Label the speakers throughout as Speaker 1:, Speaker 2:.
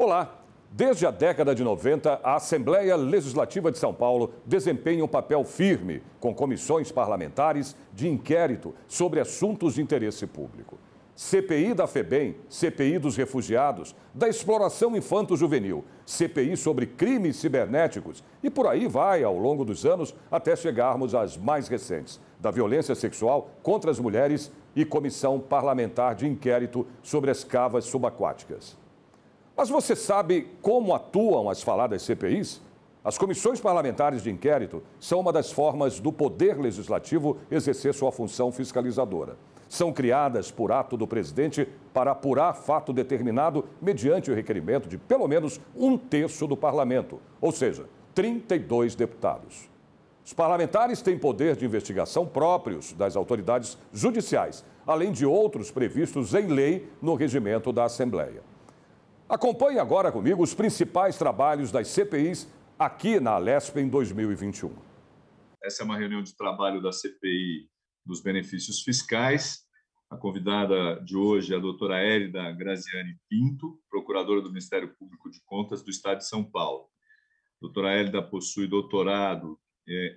Speaker 1: Olá! Desde a década de 90, a Assembleia Legislativa de São Paulo desempenha um papel firme com comissões parlamentares de inquérito sobre assuntos de interesse público. CPI da FEBEM, CPI dos refugiados, da exploração infanto-juvenil, CPI sobre crimes cibernéticos e por aí vai ao longo dos anos até chegarmos às mais recentes, da violência sexual contra as mulheres e Comissão Parlamentar de Inquérito sobre as Cavas Subaquáticas. Mas você sabe como atuam as faladas CPIs? As comissões parlamentares de inquérito são uma das formas do Poder Legislativo exercer sua função fiscalizadora. São criadas por ato do presidente para apurar fato determinado mediante o requerimento de pelo menos 1/3 do parlamento, ou seja, 32 deputados. Os parlamentares têm poder de investigação próprios das autoridades judiciais, além de outros previstos em lei no regimento da Assembleia. Acompanhe agora comigo os principais trabalhos das CPIs aqui na Alesp em 2021.
Speaker 2: Essa é uma reunião de trabalho da CPI dos benefícios fiscais. A convidada de hoje é a doutora Hélida Graziani Pinto, procuradora do Ministério Público de Contas do Estado de São Paulo. A doutora Hélida possui doutorado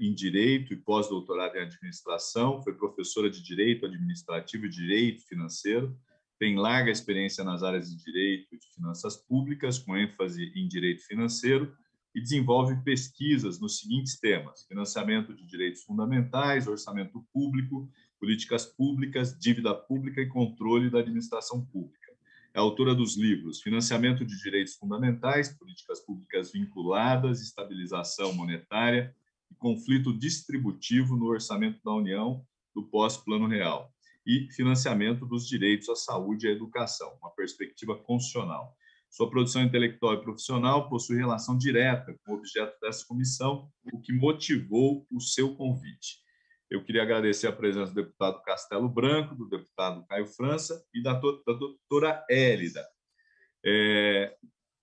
Speaker 2: em Direito e pós-doutorado em Administração, foi professora de Direito Administrativo e Direito Financeiro, tem larga experiência nas áreas de Direito e de Finanças Públicas, com ênfase em Direito Financeiro, e desenvolve pesquisas nos seguintes temas: financiamento de direitos fundamentais, orçamento público, políticas públicas, dívida pública e controle da administração pública. É autora dos livros Financiamento de Direitos Fundamentais, Políticas Públicas Vinculadas, Estabilização Monetária e Conflito Distributivo no Orçamento da União do Pós-Plano Real, e Financiamento dos Direitos à Saúde e à Educação, uma perspectiva constitucional. Sua produção intelectual e profissional possui relação direta com o objeto dessa comissão, o que motivou o seu convite. Eu queria agradecer a presença do deputado Castelo Branco, do deputado Caio França e da doutora Hélida.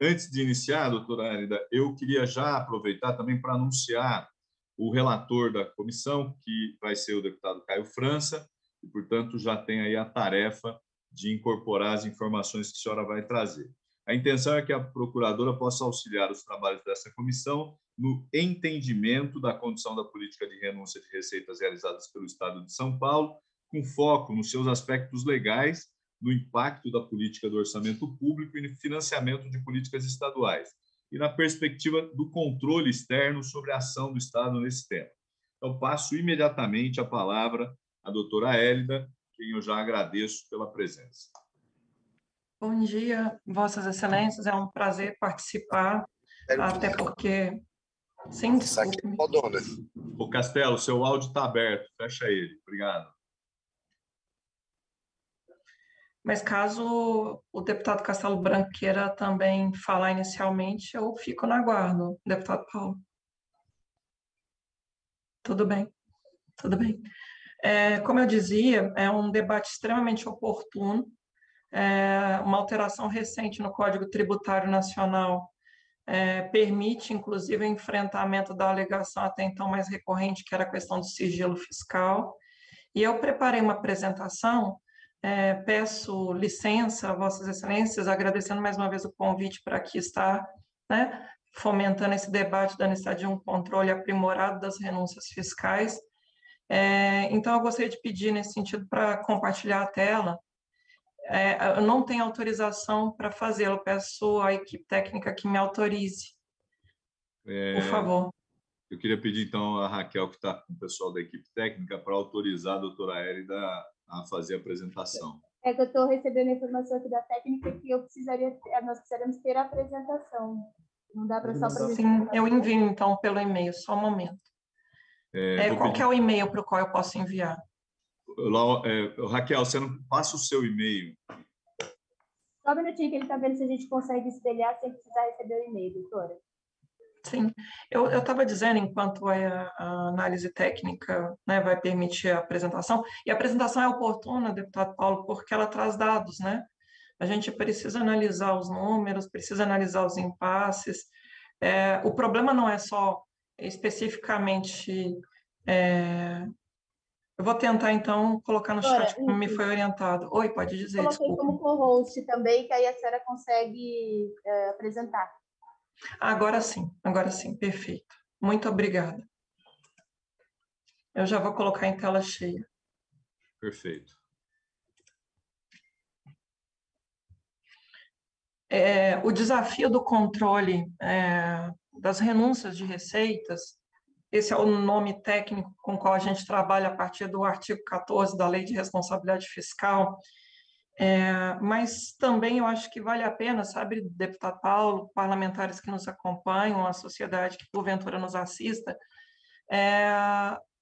Speaker 2: Antes de iniciar, doutora Hélida, eu queria já aproveitar também para anunciar o relator da comissão, que vai ser o deputado Caio França, e, portanto, já tem aí a tarefa de incorporar as informações que a senhora vai trazer. A intenção é que a procuradora possa auxiliar os trabalhos dessa comissão no entendimento da condição da política de renúncia de receitas realizadas pelo Estado de São Paulo, com foco nos seus aspectos legais, no impacto da política do orçamento público e no financiamento de políticas estaduais, e na perspectiva do controle externo sobre a ação do Estado nesse tema. Então, passo imediatamente a palavra à doutora Hélida, quem eu já agradeço pela presença.
Speaker 3: Bom dia, Vossas Excelências, é um prazer participar, até porque... Sim, desculpe.
Speaker 2: O Castelo, seu áudio está aberto, fecha ele, obrigado.
Speaker 3: Mas caso o deputado Castelo Branco queira também falar inicialmente, eu fico no aguardo, deputado Paulo. Tudo bem, tudo bem. Como eu dizia, é um debate extremamente oportuno, uma alteração recente no Código Tributário Nacional permite, inclusive, o enfrentamento da alegação até então mais recorrente, que era a questão do sigilo fiscal, e eu preparei uma apresentação, peço licença a Vossas Excelências, agradecendo mais uma vez o convite para aqui estar, né, fomentando esse debate da necessidade de um controle aprimorado das renúncias fiscais. Então, eu gostaria de pedir, nesse sentido, para compartilhar a tela. Eu não tenho autorização para fazê-lo, peço à equipe técnica que me autorize, por favor.
Speaker 2: Eu queria pedir, então, a Raquel, que está com o pessoal da equipe técnica, para autorizar a doutora Hélida a fazer a apresentação.
Speaker 4: É que eu estou recebendo a informação aqui da técnica que nós precisaremos ter a apresentação. Não dá para só apresentar.
Speaker 3: Sim, eu envio, então, pelo e-mail, só um momento. Qual que é o e-mail para o qual eu posso enviar?
Speaker 2: Raquel, você não passa o seu e-mail.
Speaker 4: Só um minutinho que ele está vendo se a gente consegue espelhar sem precisar receber o e-mail, doutora.
Speaker 3: Sim, eu estava dizendo, enquanto a análise técnica, né, vai permitir a apresentação, e a apresentação é oportuna, deputado Paulo, porque ela traz dados, né? A gente precisa analisar os números, precisa analisar os impasses. O problema não é só especificamente Eu vou tentar, então, colocar no
Speaker 4: Agora,
Speaker 3: chat como me foi orientado. Oi, pode dizer,
Speaker 4: coloquei
Speaker 3: desculpa.
Speaker 4: como co-host também, que aí a senhora consegue apresentar.
Speaker 3: Agora sim, perfeito. Muito obrigada. Eu já vou colocar em tela cheia.
Speaker 2: Perfeito.
Speaker 3: O desafio do controle das renúncias de receitas, esse é o nome técnico com o qual a gente trabalha a partir do artigo 14 da Lei de Responsabilidade Fiscal, mas também eu acho que vale a pena, sabe, deputado Paulo, parlamentares que nos acompanham, a sociedade que porventura nos assista,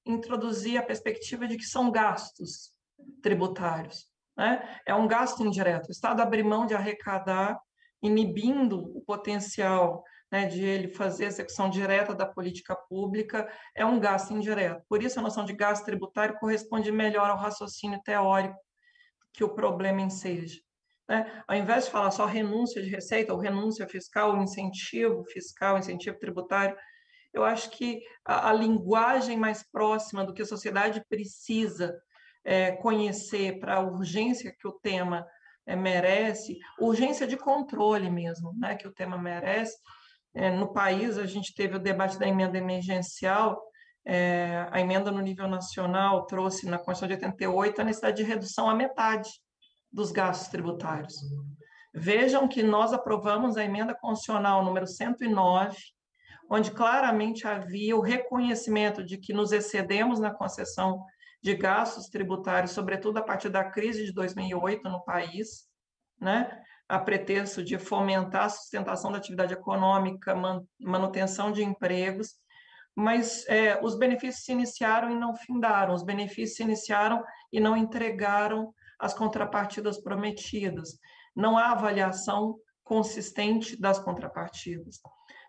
Speaker 3: introduzir a perspectiva de que são gastos tributários, né? É um gasto indireto. O Estado abre mão de arrecadar, inibindo o potencial, né, de ele fazer execução direta da política pública, é um gasto indireto. Por isso, a noção de gasto tributário corresponde melhor ao raciocínio teórico que o problema enseja. Né? Ao invés de falar só renúncia de receita, ou renúncia fiscal, ou incentivo fiscal, incentivo tributário, eu acho que a linguagem mais próxima do que a sociedade precisa conhecer para a urgência que o tema merece, urgência de controle mesmo, né, que o tema merece. No país, a gente teve o debate da emenda emergencial, a emenda no nível nacional trouxe na Constituição de 88 a necessidade de redução à metade dos gastos tributários. Vejam que nós aprovamos a emenda constitucional número 109, onde claramente havia o reconhecimento de que nos excedemos na concessão de gastos tributários, sobretudo a partir da crise de 2008 no país, né? A pretexto de fomentar a sustentação da atividade econômica, manutenção de empregos, mas os benefícios se iniciaram e não findaram, os benefícios se iniciaram e não entregaram as contrapartidas prometidas. Não há avaliação consistente das contrapartidas.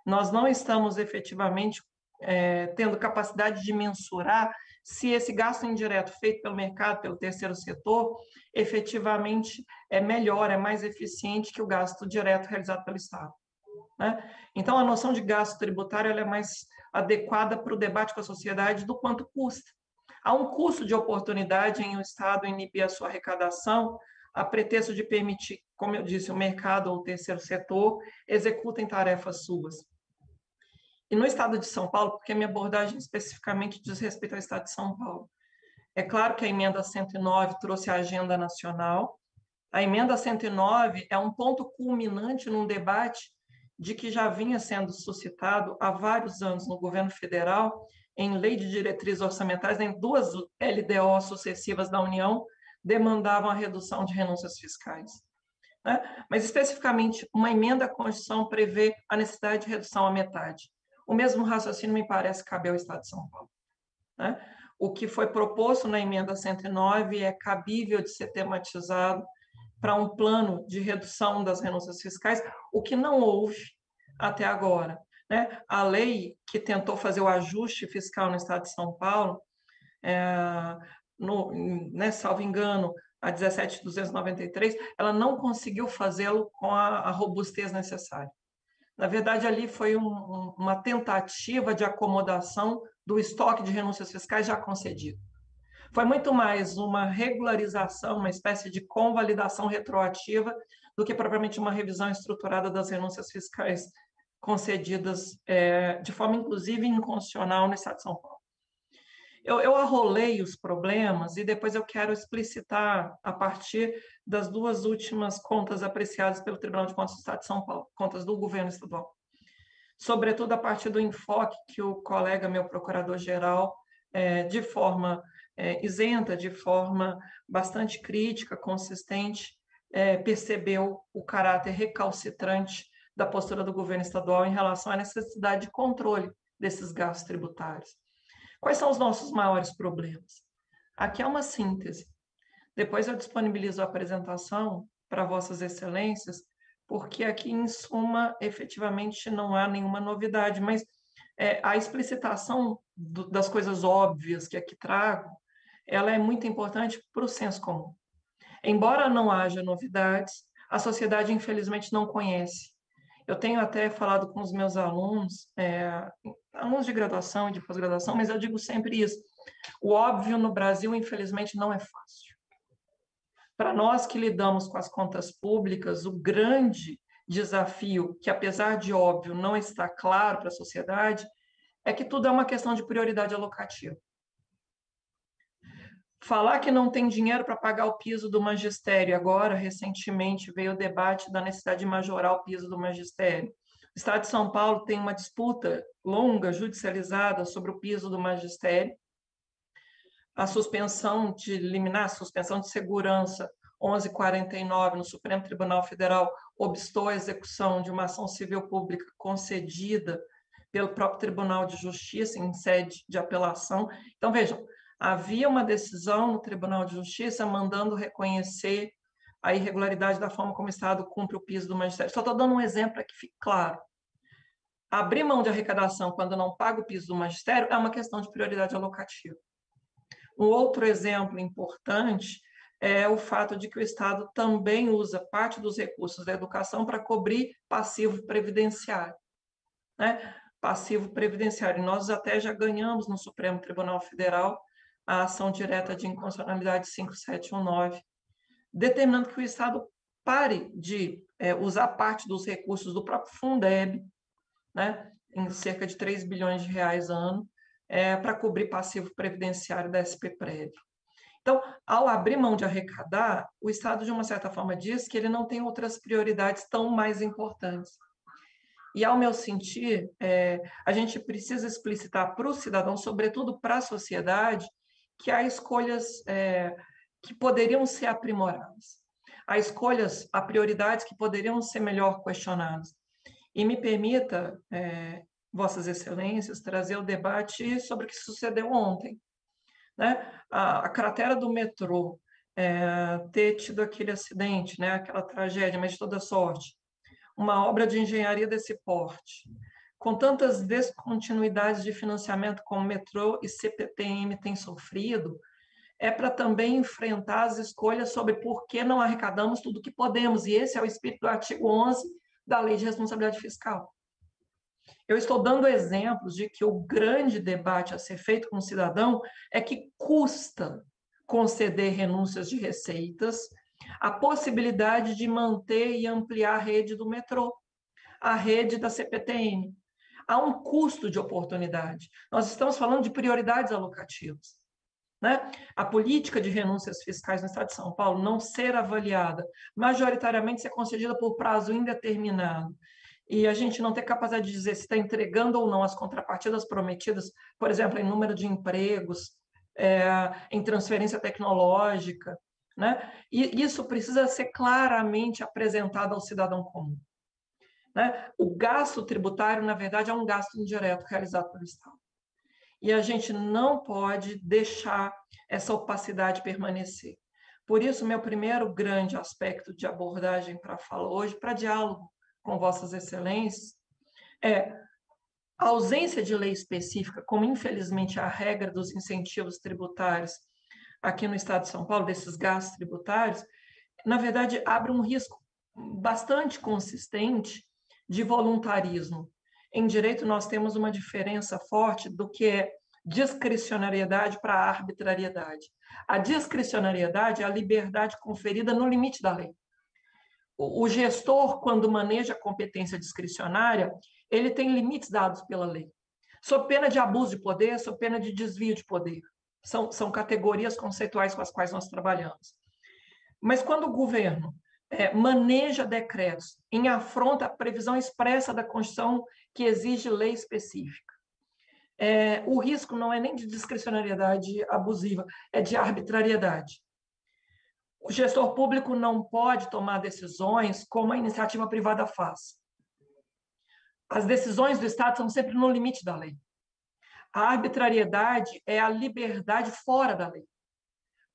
Speaker 3: Nós não estamos efetivamente tendo capacidade de mensurar se esse gasto indireto feito pelo mercado, pelo terceiro setor, efetivamente é melhor, é mais eficiente que o gasto direto realizado pelo Estado. Né? Então, a noção de gasto tributário ela é mais adequada para o debate com a sociedade do quanto custa. Há um custo de oportunidade em o Estado inibir a sua arrecadação a pretexto de permitir, como eu disse, o mercado ou o terceiro setor executem tarefas suas. E no Estado de São Paulo, porque a minha abordagem especificamente diz respeito ao Estado de São Paulo, é claro que a emenda 109 trouxe a agenda nacional. A emenda 109 é um ponto culminante num debate de que já vinha sendo suscitado há vários anos no governo federal, em lei de diretrizes orçamentárias, em 2 LDO sucessivas da União, demandavam a redução de renúncias fiscais. Né? Mas, especificamente, uma emenda à Constituição prevê a necessidade de redução à metade. O mesmo raciocínio me parece caber ao Estado de São Paulo. Né? O que foi proposto na emenda 109 é cabível de ser tematizado para um plano de redução das renúncias fiscais, o que não houve até agora. Né? A lei que tentou fazer o ajuste fiscal no Estado de São Paulo, salvo engano, a 17.293, ela não conseguiu fazê-lo com a robustez necessária. Na verdade, ali foi uma tentativa de acomodação do estoque de renúncias fiscais já concedido. Foi muito mais uma regularização, uma espécie de convalidação retroativa, do que propriamente uma revisão estruturada das renúncias fiscais concedidas de forma, inclusive, inconstitucional no Estado de São Paulo. Eu arrolei os problemas e depois eu quero explicitar a partir das 2 últimas contas apreciadas pelo Tribunal de Contas do Estado de São Paulo, contas do governo estadual. Sobretudo a partir do enfoque que o colega, meu procurador-geral, de forma isenta, de forma bastante crítica, consistente, percebeu o caráter recalcitrante da postura do governo estadual em relação à necessidade de controle desses gastos tributários. Quais são os nossos maiores problemas? Aqui é uma síntese. Depois eu disponibilizo a apresentação para Vossas Excelências, porque aqui, em suma, efetivamente não há nenhuma novidade, mas a explicitação das coisas óbvias que aqui trago, ela é muito importante para o senso comum. Embora não haja novidades, a sociedade, infelizmente, não conhece. Eu tenho até falado com os meus alunos, alunos de graduação e de pós-graduação, mas eu digo sempre isso. O óbvio no Brasil, infelizmente, não é fácil. Para nós que lidamos com as contas públicas, o grande desafio, que apesar de óbvio não está claro para a sociedade, é que tudo é uma questão de prioridade alocativa. Falar que não tem dinheiro para pagar o piso do magistério, agora, recentemente, veio o debate da necessidade de majorar o piso do magistério. O Estado de São Paulo tem uma disputa longa, judicializada, sobre o piso do magistério. A suspensão de liminar, a suspensão de segurança 1149 no Supremo Tribunal Federal obstou a execução de uma ação civil pública concedida pelo próprio Tribunal de Justiça em sede de apelação. Então, vejam, havia uma decisão no Tribunal de Justiça mandando reconhecer a irregularidade da forma como o Estado cumpre o piso do magistério. Só estou dando um exemplo para que fique claro. Abrir mão de arrecadação quando não paga o piso do magistério é uma questão de prioridade alocativa. Um outro exemplo importante é o fato de que o Estado também usa parte dos recursos da educação para cobrir passivo previdenciário, né? Passivo previdenciário. Nós até já ganhamos no Supremo Tribunal Federal a ação direta de inconstitucionalidade 5719, determinando que o Estado pare de usar parte dos recursos do próprio Fundeb, né, em cerca de 3 bilhões de reais ano, para cobrir passivo previdenciário da SP-Prev. Então, ao abrir mão de arrecadar, o Estado, de uma certa forma, diz que ele não tem outras prioridades tão mais importantes. E, ao meu sentir, a gente precisa explicitar para o cidadão, sobretudo para a sociedade, que há escolhas que poderiam ser aprimoradas. Há escolhas, há prioridades que poderiam ser melhor questionadas. E me permita, Vossas Excelências, trazer o debate sobre o que sucedeu ontem, né? A cratera do metrô ter tido aquele acidente, né? Aquela tragédia, mas de toda sorte. Uma obra de engenharia desse porte, com tantas descontinuidades de financiamento como o metrô e CPTM têm sofrido, é para também enfrentar as escolhas sobre por que não arrecadamos tudo o que podemos, e esse é o espírito do artigo 11 da Lei de Responsabilidade Fiscal. Eu estou dando exemplos de que o grande debate a ser feito com o cidadão é que custa conceder renúncias de receitas, a possibilidade de manter e ampliar a rede do metrô, a rede da CPTM. Há um custo de oportunidade. Nós estamos falando de prioridades alocativas, né? A política de renúncias fiscais no Estado de São Paulo não ser avaliada, majoritariamente ser concedida por prazo indeterminado, e a gente não ter capacidade de dizer se está entregando ou não as contrapartidas prometidas, por exemplo, em número de empregos, em transferência tecnológica, né? E isso precisa ser claramente apresentado ao cidadão comum, né? O gasto tributário, na verdade, é um gasto indireto realizado pelo Estado. E a gente não pode deixar essa opacidade permanecer. Por isso, meu primeiro grande aspecto de abordagem para a fala hoje, para diálogo com Vossas Excelências, é a ausência de lei específica, como infelizmente a regra dos incentivos tributários aqui no Estado de São Paulo, desses gastos tributários, na verdade, abre um risco bastante consistente de voluntarismo. Em direito, nós temos uma diferença forte do que é discricionariedade para arbitrariedade. A discricionariedade é a liberdade conferida no limite da lei. O gestor, quando maneja a competência discricionária, ele tem limites dados pela lei, sob pena de abuso de poder, sob pena de desvio de poder. São categorias conceituais com as quais nós trabalhamos. Mas quando o governo maneja decretos em afronta à previsão expressa da Constituição que exige lei específica, o risco não é nem de discricionariedade abusiva, é de arbitrariedade. O gestor público não pode tomar decisões como a iniciativa privada faz. As decisões do Estado são sempre no limite da lei. A arbitrariedade é a liberdade fora da lei.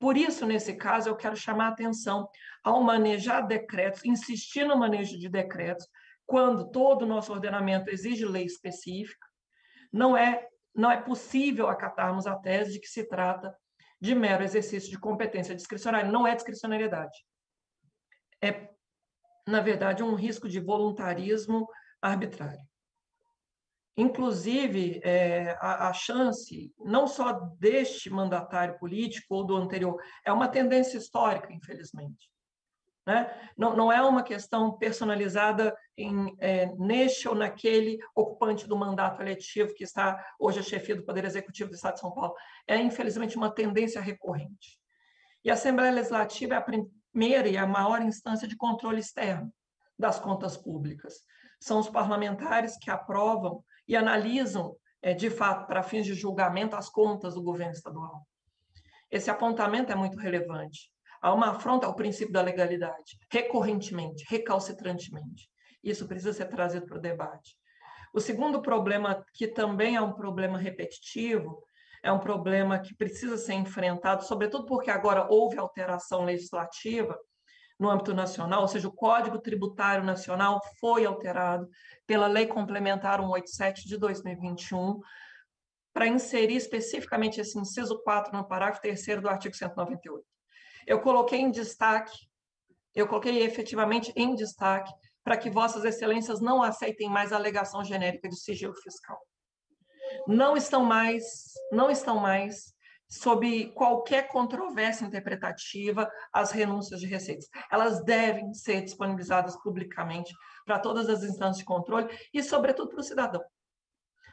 Speaker 3: Por isso, nesse caso, eu quero chamar a atenção ao manejar decretos, insistir no manejo de decretos, quando todo o nosso ordenamento exige lei específica, não é possível acatarmos a tese de que se trata de mero exercício de competência discricionária. Não é discricionariedade. É, na verdade, um risco de voluntarismo arbitrário. Inclusive, a chance, não só deste mandatário político ou do anterior, é uma tendência histórica, infelizmente. Né? Não é uma questão personalizada neste ou naquele ocupante do mandato eletivo que está hoje a chefia do Poder Executivo do Estado de São Paulo. É, infelizmente, uma tendência recorrente. E a Assembleia Legislativa é a primeira e a maior instância de controle externo das contas públicas. São os parlamentares que aprovam e analisam, de fato, para fins de julgamento, as contas do governo estadual. Esse apontamento é muito relevante. Há uma afronta ao princípio da legalidade, recorrentemente, recalcitrantemente. Isso precisa ser trazido para o debate. O segundo problema, que também é um problema repetitivo, é um problema que precisa ser enfrentado, sobretudo porque agora houve alteração legislativa no âmbito nacional, ou seja, o Código Tributário Nacional foi alterado pela Lei Complementar 187 de 2021, para inserir especificamente esse inciso 4 no parágrafo 3º do artigo 198. Eu coloquei efetivamente em destaque para que Vossas Excelências não aceitem mais a alegação genérica de sigilo fiscal. Não estão mais sob qualquer controvérsia interpretativa as renúncias de receitas. Elas devem ser disponibilizadas publicamente para todas as instâncias de controle e, sobretudo, para o cidadão.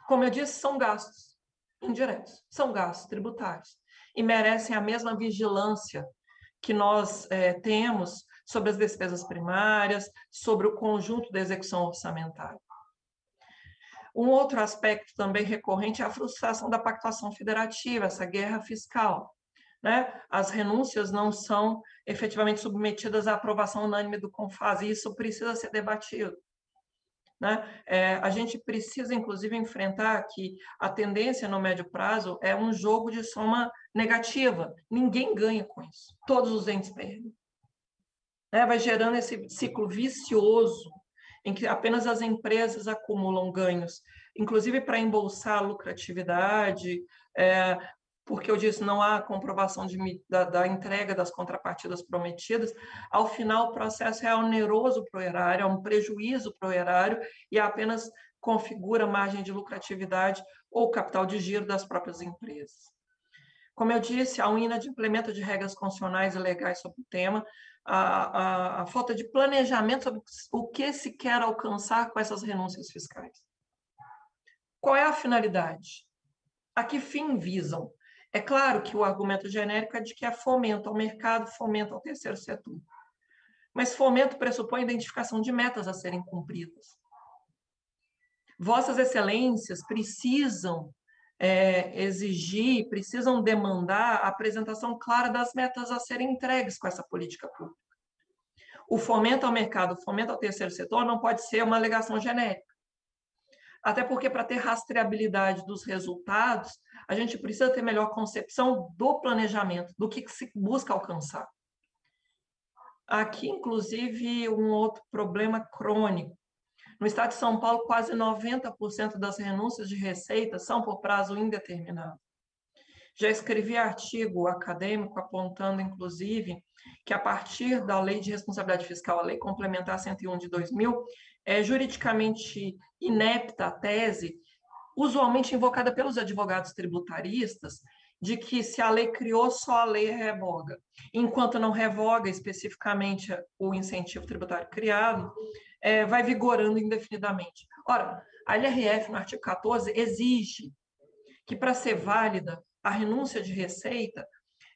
Speaker 3: Como eu disse, são gastos indiretos, são gastos tributários e merecem a mesma vigilância que nós temos sobre as despesas primárias, sobre o conjunto da execução orçamentária. Um outro aspecto também recorrente é a frustração da pactuação federativa, essa guerra fiscal. Né? As renúncias não são efetivamente submetidas à aprovação unânime do CONFAS, e isso precisa ser debatido. Né? A gente precisa, inclusive, enfrentar que a tendência no médio prazo é um jogo de soma negativa. Ninguém ganha com isso. Todos os entes perdem. Vai gerando esse ciclo vicioso em que apenas as empresas acumulam ganhos, inclusive para embolsar a lucratividade, porque eu disse, não há comprovação da entrega das contrapartidas prometidas. Ao final, o processo é oneroso para o erário, é um prejuízo para o erário e apenas configura margem de lucratividade ou capital de giro das próprias empresas. Como eu disse, há um inadimplemento de regras constitucionais e legais sobre o tema, a falta de planejamento sobre o que se quer alcançar com essas renúncias fiscais. Qual é a finalidade? A que fim visam? É claro que o argumento genérico é de que é fomento ao mercado, fomento ao terceiro setor. Mas fomento pressupõe a identificação de metas a serem cumpridas. Vossas Excelências precisam exigir, precisam demandar a apresentação clara das metas a serem entregues com essa política pública. O fomento ao mercado, o fomento ao terceiro setor não pode ser uma alegação genérica. Até porque, para ter rastreabilidade dos resultados, a gente precisa ter melhor concepção do planejamento, do que se busca alcançar. Aqui, inclusive, um outro problema crônico. No estado de São Paulo, quase 90% das renúncias de receita são por prazo indeterminado. Já escrevi artigo acadêmico apontando, inclusive, que a partir da Lei de Responsabilidade Fiscal, a Lei Complementar 101 de 2000, é juridicamente inepta a tese, usualmente invocada pelos advogados tributaristas, de que se a lei criou, só a lei revoga. Enquanto não revoga especificamente o incentivo tributário criado, vai vigorando indefinidamente. Ora, a LRF, no artigo 14, exige que, para ser válida, a renúncia de receita,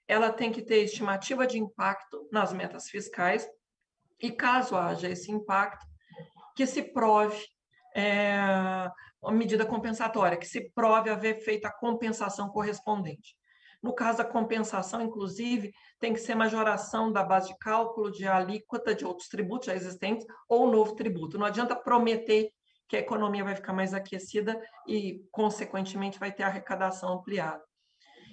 Speaker 3: ela tem que ter estimativa de impacto nas metas fiscais e, caso haja esse impacto, que se prove uma medida compensatória, que se prove haver feito a compensação correspondente. No caso da compensação, inclusive, tem que ser majoração da base de cálculo de alíquota de outros tributos já existentes ou novo tributo. Não adianta prometer que a economia vai ficar mais aquecida e, consequentemente, vai ter arrecadação ampliada.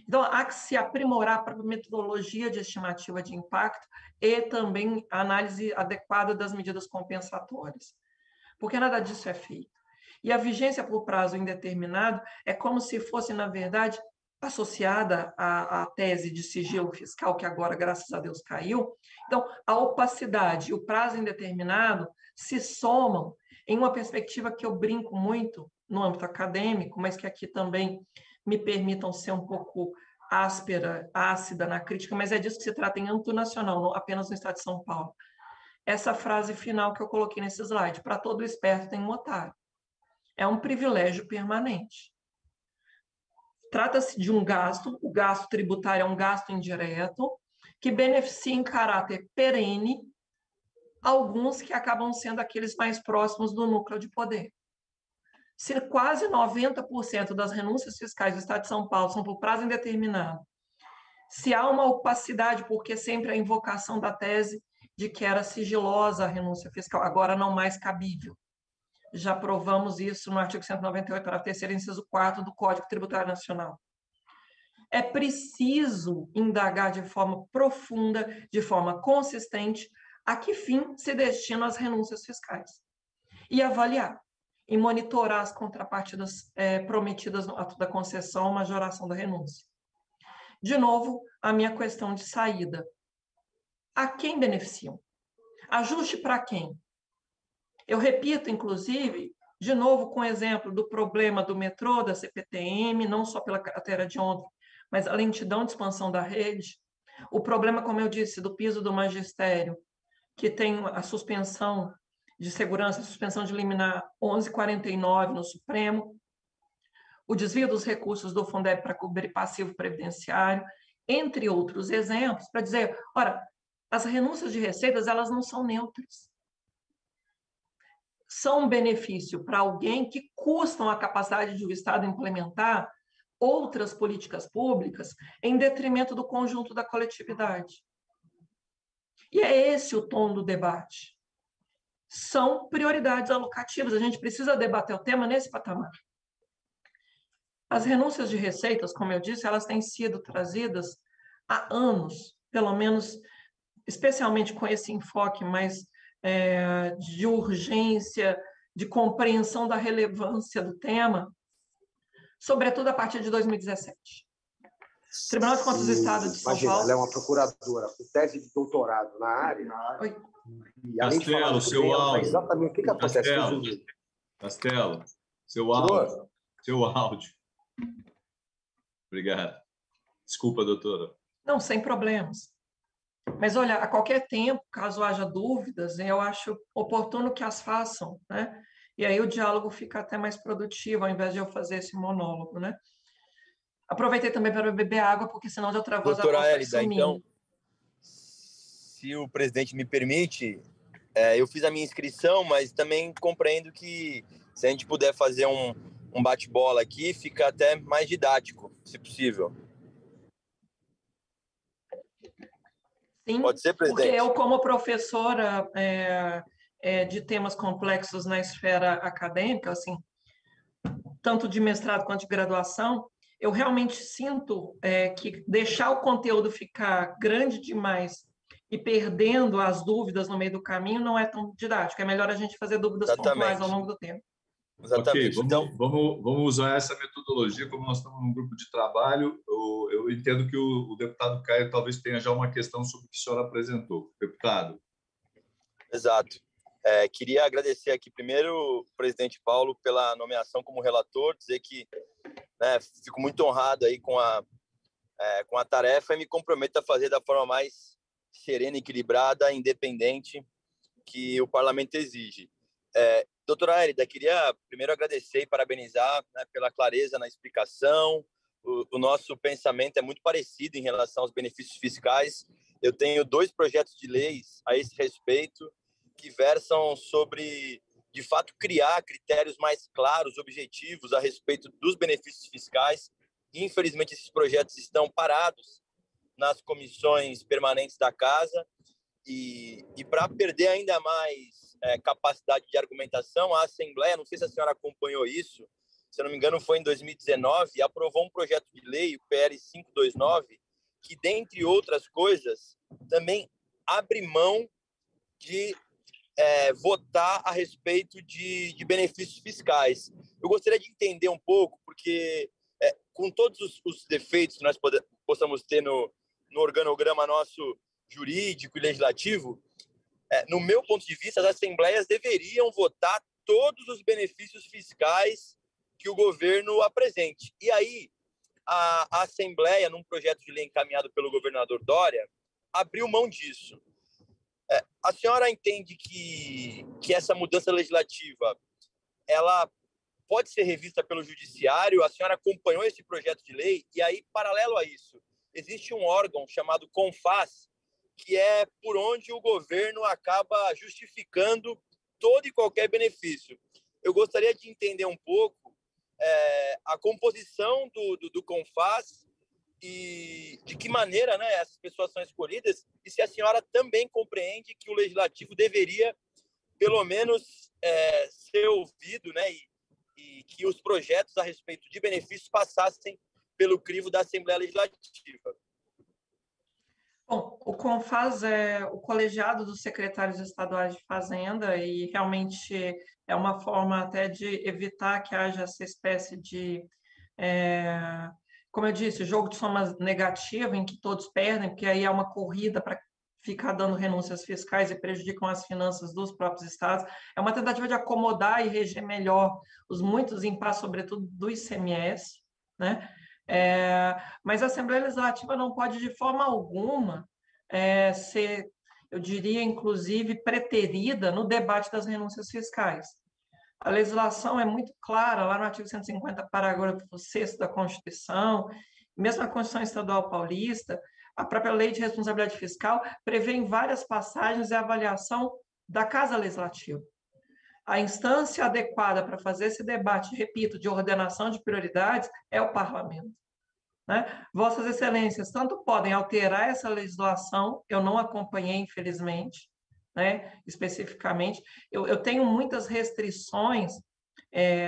Speaker 3: Então, há que se aprimorar a própria metodologia de estimativa de impacto e também a análise adequada das medidas compensatórias, porque nada disso é feito. E a vigência por prazo indeterminado é como se fosse, na verdade, associada à tese de sigilo fiscal, que agora, graças a Deus, caiu. Então, a opacidade e o prazo indeterminado se somam em uma perspectiva que eu brinco muito, no âmbito acadêmico, mas que aqui também me permitam ser um pouco ácida na crítica, mas é disso que se trata em âmbito nacional, não apenas no estado de São Paulo. Essa frase final que eu coloquei nesse slide, para todo esperto tem um otário. É um privilégio permanente. Trata-se de um gasto, o gasto tributário é um gasto indireto, que beneficia em caráter perene alguns que acabam sendo aqueles mais próximos do núcleo de poder. Se quase 90% das renúncias fiscais do Estado de São Paulo são por prazo indeterminado, se há uma opacidade, porque sempre a invocação da tese de que era sigilosa a renúncia fiscal, agora não mais cabível. Já provamos isso no artigo 198, parágrafo 3º, inciso 4 do Código Tributário Nacional. É preciso indagar de forma profunda, de forma consistente, a que fim se destinam as renúncias fiscais. E avaliar, e monitorar as contrapartidas prometidas no ato da concessão, majoração da renúncia. De novo, a minha questão de saída. A quem beneficiam? Ajuste para quem? Eu repito, inclusive, de novo com o exemplo do problema do metrô, da CPTM, não só pela carteira de ontem, mas a lentidão de expansão da rede, o problema, como eu disse, do piso do magistério, que tem a suspensão de segurança, a suspensão de liminar 1149 no Supremo, o desvio dos recursos do Fundeb para cobrir passivo previdenciário, entre outros exemplos, para dizer, ora, as renúncias de receitas, elas não são neutras. São um benefício para alguém que custam a capacidade de o Estado implementar outras políticas públicas em detrimento do conjunto da coletividade. E é esse o tom do debate. São prioridades alocativas, a gente precisa debater o tema nesse patamar. As renúncias de receitas, como eu disse, elas têm sido trazidas há anos, pelo menos, especialmente com esse enfoque mais de urgência, de compreensão da relevância do tema, sobretudo a partir de 2017. O Tribunal de Contas do Estado de São Paulo...
Speaker 5: Ela é uma procuradora com tese de doutorado na área.
Speaker 3: Oi.
Speaker 5: E além de falar
Speaker 2: seu áudio.
Speaker 5: Exatamente o que acontece.
Speaker 2: Castelo, seu áudio. Obrigado. Desculpa, doutora.
Speaker 3: Não, sem problemas. Mas, olha, a qualquer tempo, caso haja dúvidas, eu acho oportuno que as façam, né? E aí o diálogo fica até mais produtivo, ao invés de eu fazer esse monólogo, né? Aproveitei também para beber água, porque senão de outra voz...
Speaker 6: Doutora Hélida, então, se o presidente me permite, eu fiz a minha inscrição, mas também compreendo que se a gente puder fazer um bate-bola aqui, fica até mais didático, se possível.
Speaker 3: Sim,
Speaker 6: pode ser, presidente?
Speaker 3: Porque eu, como professora de temas complexos na esfera acadêmica, assim, tanto de mestrado quanto de graduação, eu realmente sinto que deixar o conteúdo ficar grande demais e perdendo as dúvidas no meio do caminho não é tão didático. É melhor a gente fazer dúvidas pontuais ao longo do tempo.
Speaker 6: Exatamente.
Speaker 2: Okay, vamos usar essa metodologia, como nós estamos num grupo de trabalho. Eu entendo que o deputado Caio talvez tenha já uma questão sobre o que o senhor apresentou. Deputado.
Speaker 6: Exato. Queria agradecer aqui primeiro o presidente Paulo pela nomeação como relator, dizer que fico muito honrado aí com a tarefa e me comprometo a fazer da forma mais serena, equilibrada, independente que o parlamento exige. Doutora Hélida, queria primeiro agradecer e parabenizar pela clareza na explicação. O nosso pensamento é muito parecido em relação aos benefícios fiscais. Eu tenho 2 projetos de leis a esse respeito que versam sobre, de fato, criar critérios mais claros, objetivos a respeito dos benefícios fiscais. Infelizmente, esses projetos estão parados nas comissões permanentes da Casa e para perder ainda mais capacidade de argumentação, a Assembleia, não sei se a senhora acompanhou isso, se eu não me engano foi em 2019, aprovou um projeto de lei, o PL 529, que, dentre outras coisas, também abre mão de votar a respeito de benefícios fiscais. Eu gostaria de entender um pouco, porque com todos os defeitos que nós possamos ter no organograma nosso jurídico e legislativo, no meu ponto de vista, as assembleias deveriam votar todos os benefícios fiscais que o governo apresente. E aí, a Assembleia, num projeto de lei encaminhado pelo governador Dória, abriu mão disso. A senhora entende que essa mudança legislativa ela pode ser revista pelo judiciário? A senhora acompanhou esse projeto de lei? E aí, paralelo a isso, existe um órgão chamado CONFAS, que é por onde o governo acaba justificando todo e qualquer benefício. Eu gostaria de entender um pouco a composição do CONFAS e de que maneira, né, essas pessoas são escolhidas, e se a senhora também compreende que o legislativo deveria, pelo menos, ser ouvido, né, e que os projetos a respeito de benefícios passassem pelo crivo da Assembleia Legislativa.
Speaker 3: Bom, o CONFAS é o colegiado dos secretários estaduais de Fazenda e realmente é uma forma até de evitar que haja essa espécie de, como eu disse, jogo de soma negativa em que todos perdem, porque aí há uma corrida para ficar dando renúncias fiscais e prejudicam as finanças dos próprios estados. É uma tentativa de acomodar e reger melhor os muitos impasses, sobretudo do ICMS, né? Mas a Assembleia Legislativa não pode, de forma alguma, ser, eu diria, inclusive, preterida no debate das renúncias fiscais. A legislação é muito clara, lá no artigo 150, parágrafo 6º da Constituição, mesmo a Constituição Estadual Paulista, a própria Lei de Responsabilidade Fiscal prevê em várias passagens a avaliação da Casa Legislativa. A instância adequada para fazer esse debate, repito, de ordenação de prioridades é o parlamento, né? Vossas Excelências tanto podem alterar essa legislação, eu não acompanhei, infelizmente, né, especificamente. Eu tenho muitas restrições,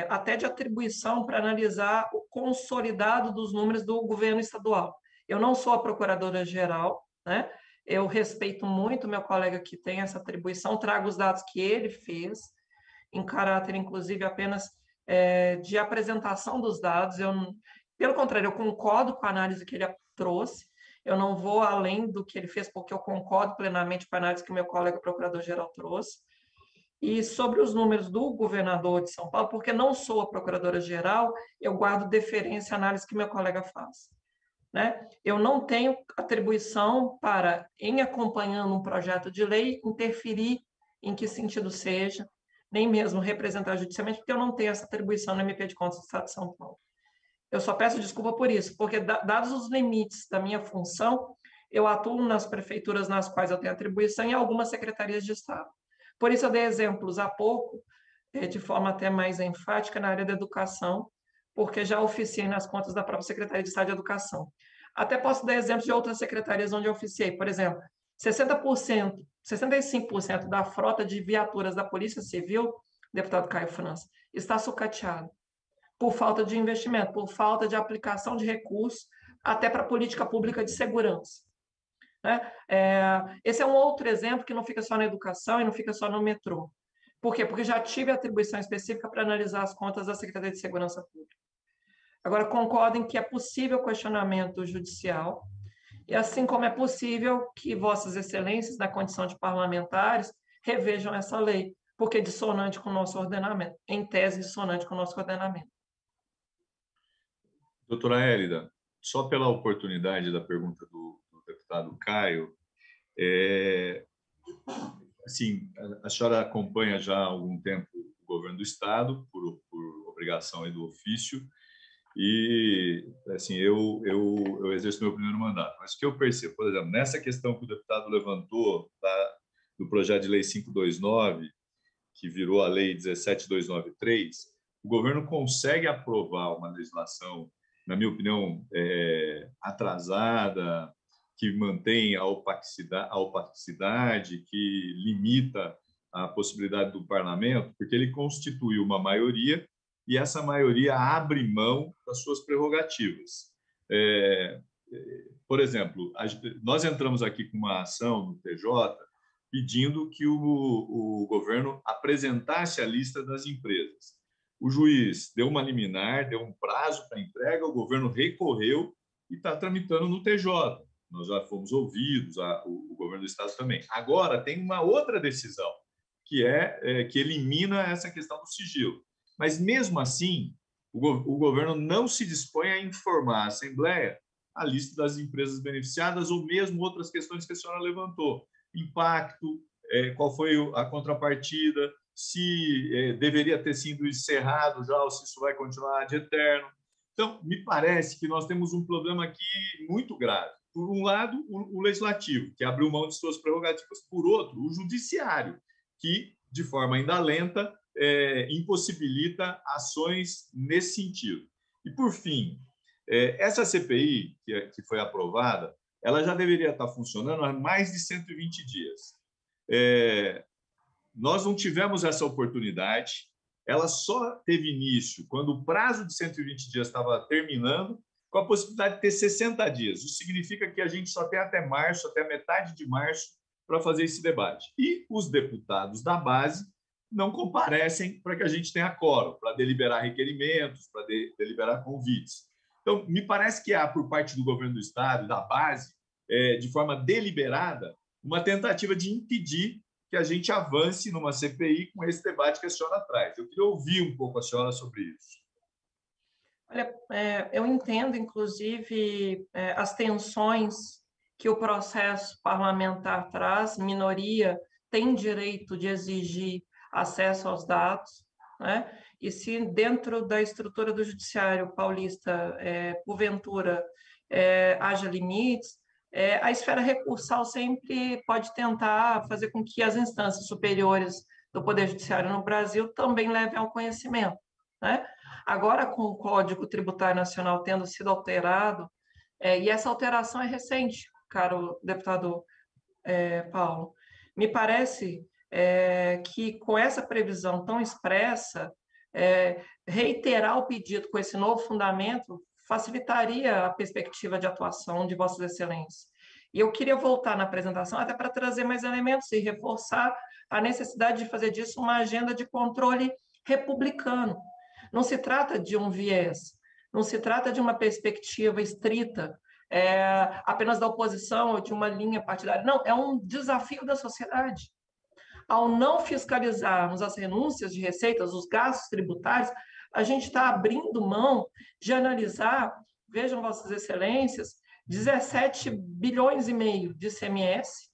Speaker 3: até de atribuição para analisar o consolidado dos números do governo estadual. Eu não sou a procuradora-geral, né? Eu respeito muito meu colega que tem essa atribuição, trago os dados que ele fez, em caráter, inclusive, apenas de apresentação dos dados. Pelo contrário, eu concordo com a análise que ele trouxe, eu não vou além do que ele fez, porque eu concordo plenamente com a análise que o meu colega procurador-geral trouxe. E sobre os números do governador de São Paulo, porque não sou a procuradora-geral, eu guardo deferência à análise que meu colega faz, né? Eu não tenho atribuição para, em acompanhando um projeto de lei, interferir em que sentido seja, nem mesmo representar judicialmente, porque eu não tenho essa atribuição no MP de Contas do Estado de São Paulo. Eu só peço desculpa por isso, porque dados os limites da minha função, eu atuo nas prefeituras nas quais eu tenho atribuição e algumas secretarias de Estado. Por isso eu dei exemplos há pouco, de forma até mais enfática, na área da educação, porque já oficiei nas contas da própria Secretaria de Estado de Educação. Até posso dar exemplos de outras secretarias onde eu oficiei. Por exemplo, 60%, 65% da frota de viaturas da Polícia Civil, deputado Caio França, está sucateado por falta de investimento, por falta de aplicação de recursos, até para a política pública de segurança, né? Esse é um outro exemplo que não fica só na educação e não fica só no metrô. Por quê? Porque já tive atribuição específica para analisar as contas da Secretaria de Segurança Pública. Agora, concordem que é possível questionamento judicial, e assim como é possível que Vossas Excelências, na condição de parlamentares, revejam essa lei, porque é dissonante com o nosso ordenamento, em tese dissonante com o nosso ordenamento.
Speaker 2: Doutora Hélida, só pela oportunidade da pergunta do deputado Caio, assim, a senhora acompanha já há algum tempo o governo do Estado, por obrigação aí do ofício, e assim, eu exerço meu primeiro mandato. Mas o que eu percebo, por exemplo, nessa questão que o deputado levantou do projeto de lei 529, que virou a lei 17293, o governo consegue aprovar uma legislação, na minha opinião, atrasada, que mantém a opacidade, que limita a possibilidade do parlamento, porque ele constitui uma maioria e essa maioria abre mão das suas prerrogativas. Por exemplo, nós entramos aqui com uma ação no TJ pedindo que o governo apresentasse a lista das empresas. O juiz deu uma liminar, deu um prazo para entrega, o governo recorreu e está tramitando no TJ. Nós já fomos ouvidos, o governo do Estado também. Agora, tem uma outra decisão, que elimina essa questão do sigilo. Mas, mesmo assim, o governo não se dispõe a informar a Assembleia a lista das empresas beneficiadas ou mesmo outras questões que a senhora levantou. Impacto, qual foi a contrapartida, se deveria ter sido encerrado já ou se isso vai continuar de eterno. Então, me parece que nós temos um problema aqui muito grave. Por um lado, o legislativo, que abriu mão de suas prerrogativas. Por outro, o judiciário, que, de forma ainda lenta, impossibilita ações nesse sentido. E, por fim, essa CPI, que foi aprovada, ela já deveria estar funcionando há mais de 120 dias. Nós não tivemos essa oportunidade, ela só teve início quando o prazo de 120 dias estava terminando, com a possibilidade de ter 60 dias. Isso significa que a gente só tem até março, até metade de março, para fazer esse debate. E os deputados da base não comparecem para que a gente tenha quórum, para deliberar requerimentos, para deliberar convites. Então, me parece que há, por parte do governo do Estado, da base, de forma deliberada, uma tentativa de impedir que a gente avance numa CPI com esse debate que a senhora traz. Eu queria ouvir um pouco a senhora sobre isso.
Speaker 3: Olha, eu entendo, inclusive, as tensões que o processo parlamentar traz. Minoria tem direito de exigir acesso aos dados, né? E se dentro da estrutura do judiciário paulista, porventura, haja limites, a esfera recursal sempre pode tentar fazer com que as instâncias superiores do Poder Judiciário no Brasil também levem ao conhecimento, né? Agora, com o Código Tributário Nacional tendo sido alterado, e essa alteração é recente, caro deputado Paulo, me parece que com essa previsão tão expressa, reiterar o pedido com esse novo fundamento facilitaria a perspectiva de atuação de Vossas Excelências. E eu queria voltar na apresentação até para trazer mais elementos e reforçar a necessidade de fazer disso uma agenda de controle republicano. Não se trata de um viés, não se trata de uma perspectiva estrita, apenas da oposição ou de uma linha partidária. Não, é um desafio da sociedade. Ao não fiscalizarmos as renúncias de receitas, os gastos tributários, a gente está abrindo mão de analisar, vejam Vossas Excelências, 17 bilhões e meio de ICMS,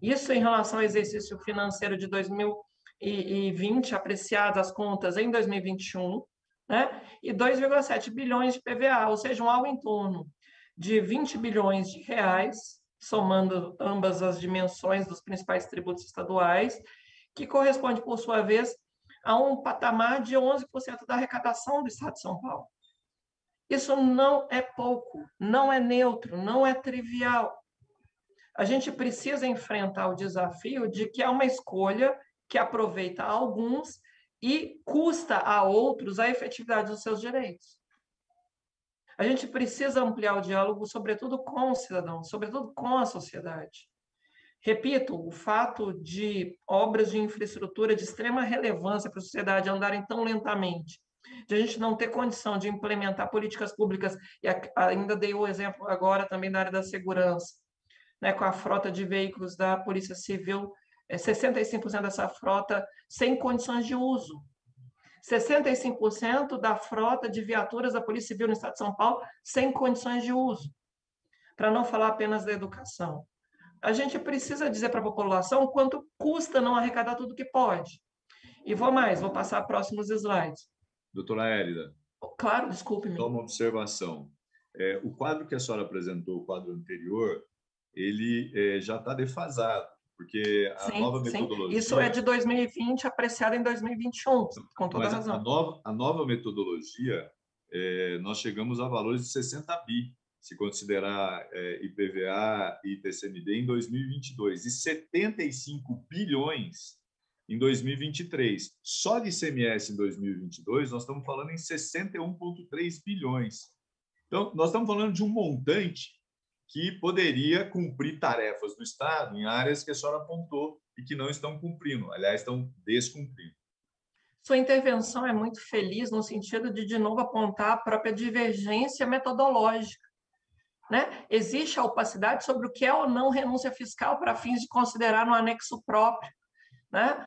Speaker 3: isso em relação ao exercício financeiro de 2020, apreciadas as contas em 2021, né? E 2,7 bilhões de PVA, ou seja, algo em torno de 20 bilhões de reais, somando ambas as dimensões dos principais tributos estaduais, que corresponde, por sua vez, a um patamar de 11% da arrecadação do Estado de São Paulo. Isso não é pouco, não é neutro, não é trivial. A gente precisa enfrentar o desafio de que é uma escolha que aproveita a alguns e custa a outros a efetividade dos seus direitos. A gente precisa ampliar o diálogo, sobretudo com o cidadão, sobretudo com a sociedade. Repito, o fato de obras de infraestrutura de extrema relevância para a sociedade andarem tão lentamente, de a gente não ter condição de implementar políticas públicas, e ainda dei o exemplo agora também da área da segurança, né, com a frota de veículos da Polícia Civil, 65% dessa frota sem condições de uso. 65% da frota de viaturas da Polícia Civil no Estado de São Paulo sem condições de uso. Para não falar apenas da educação. A gente precisa dizer para a população quanto custa não arrecadar tudo que pode. E vou passar próximos slides.
Speaker 2: Doutora Érida.
Speaker 3: Claro, desculpe-me.
Speaker 2: Só uma observação. O quadro que a senhora apresentou, o quadro anterior, ele já está defasado, porque a nova metodologia...
Speaker 3: Isso é de 2020, apreciado em 2021, com toda razão.
Speaker 2: A nova metodologia, nós chegamos a valores de 60 bi, se considerar IPVA e ITCMD em 2022, e 75 bilhões em 2023. Só de ICMS em 2022, nós estamos falando em 61,3 bilhões. Então, nós estamos falando de um montante que poderia cumprir tarefas do Estado em áreas que a senhora apontou e que não estão cumprindo, aliás, estão descumprindo.
Speaker 3: Sua intervenção é muito feliz no sentido de novo, apontar a própria divergência metodológica. Né? Existe a opacidade sobre o que é ou não renúncia fiscal para fins de considerar no anexo próprio, né,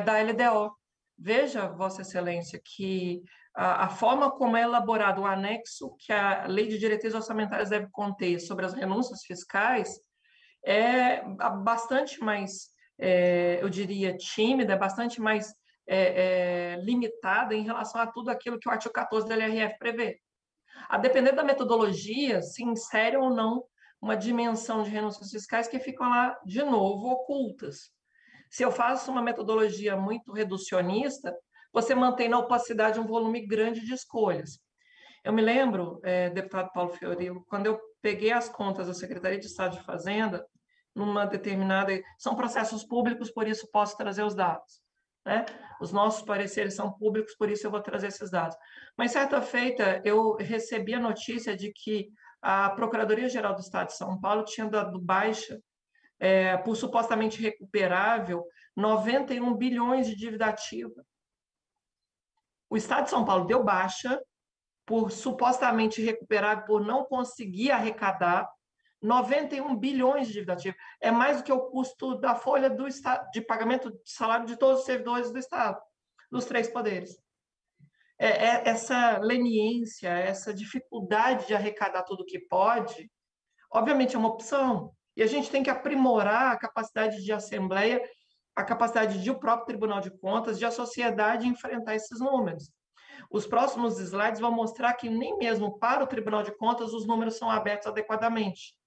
Speaker 3: da LDO. Veja, Vossa Excelência, que a forma como é elaborado o anexo que a Lei de Diretrizes Orçamentárias deve conter sobre as renúncias fiscais é bastante mais, eu diria, tímida, é bastante mais limitada em relação a tudo aquilo que o artigo 14 da LRF prevê. A depender da metodologia, se insere ou não uma dimensão de renúncias fiscais que ficam lá, de novo, ocultas. Se eu faço uma metodologia muito reducionista, você mantém na opacidade um volume grande de escolhas. Eu me lembro, deputado Paulo Fiorilo, quando eu peguei as contas da Secretaria de Estado de Fazenda, numa determinada... São processos públicos, por isso posso trazer os dados, né? Os nossos pareceres são públicos, por isso eu vou trazer esses dados. Mas, certa feita, eu recebi a notícia de que a Procuradoria-Geral do Estado de São Paulo tinha dado baixa, por supostamente recuperável, 91 bilhões de dívida ativa. O Estado de São Paulo deu baixa por supostamente recuperável, por não conseguir arrecadar 91 bilhões de dívida ativa. É mais do que o custo da folha do Estado, de pagamento de salário de todos os servidores do Estado, dos 3 poderes. Essa leniência, essa dificuldade de arrecadar tudo que pode, obviamente é uma opção. E a gente tem que aprimorar a capacidade de Assembleia, a capacidade de o próprio Tribunal de Contas, de a sociedade enfrentar esses números. Os próximos slides vão mostrar que nem mesmo para o Tribunal de Contas os números são abertos adequadamente.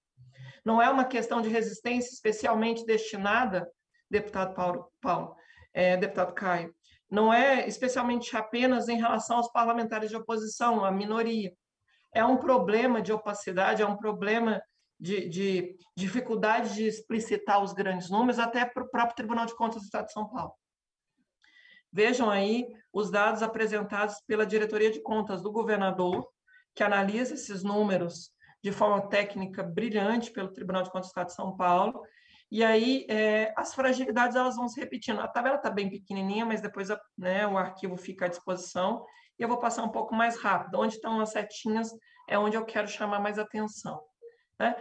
Speaker 3: Não é uma questão de resistência especialmente destinada, deputado deputado Caio, não é especialmente apenas em relação aos parlamentares de oposição, a minoria. É um problema de opacidade, é um problema de dificuldade de explicitar os grandes números até para o próprio Tribunal de Contas do Estado de São Paulo. Vejam aí os dados apresentados pela Diretoria de Contas do governador, que analisa esses números de forma técnica brilhante pelo Tribunal de Contas do Estado de São Paulo, e aí as fragilidades elas vão se repetindo. A tabela está bem pequenininha, mas depois o arquivo fica à disposição, e eu vou passar um pouco mais rápido. Onde estão as setinhas é onde eu quero chamar mais atenção, né?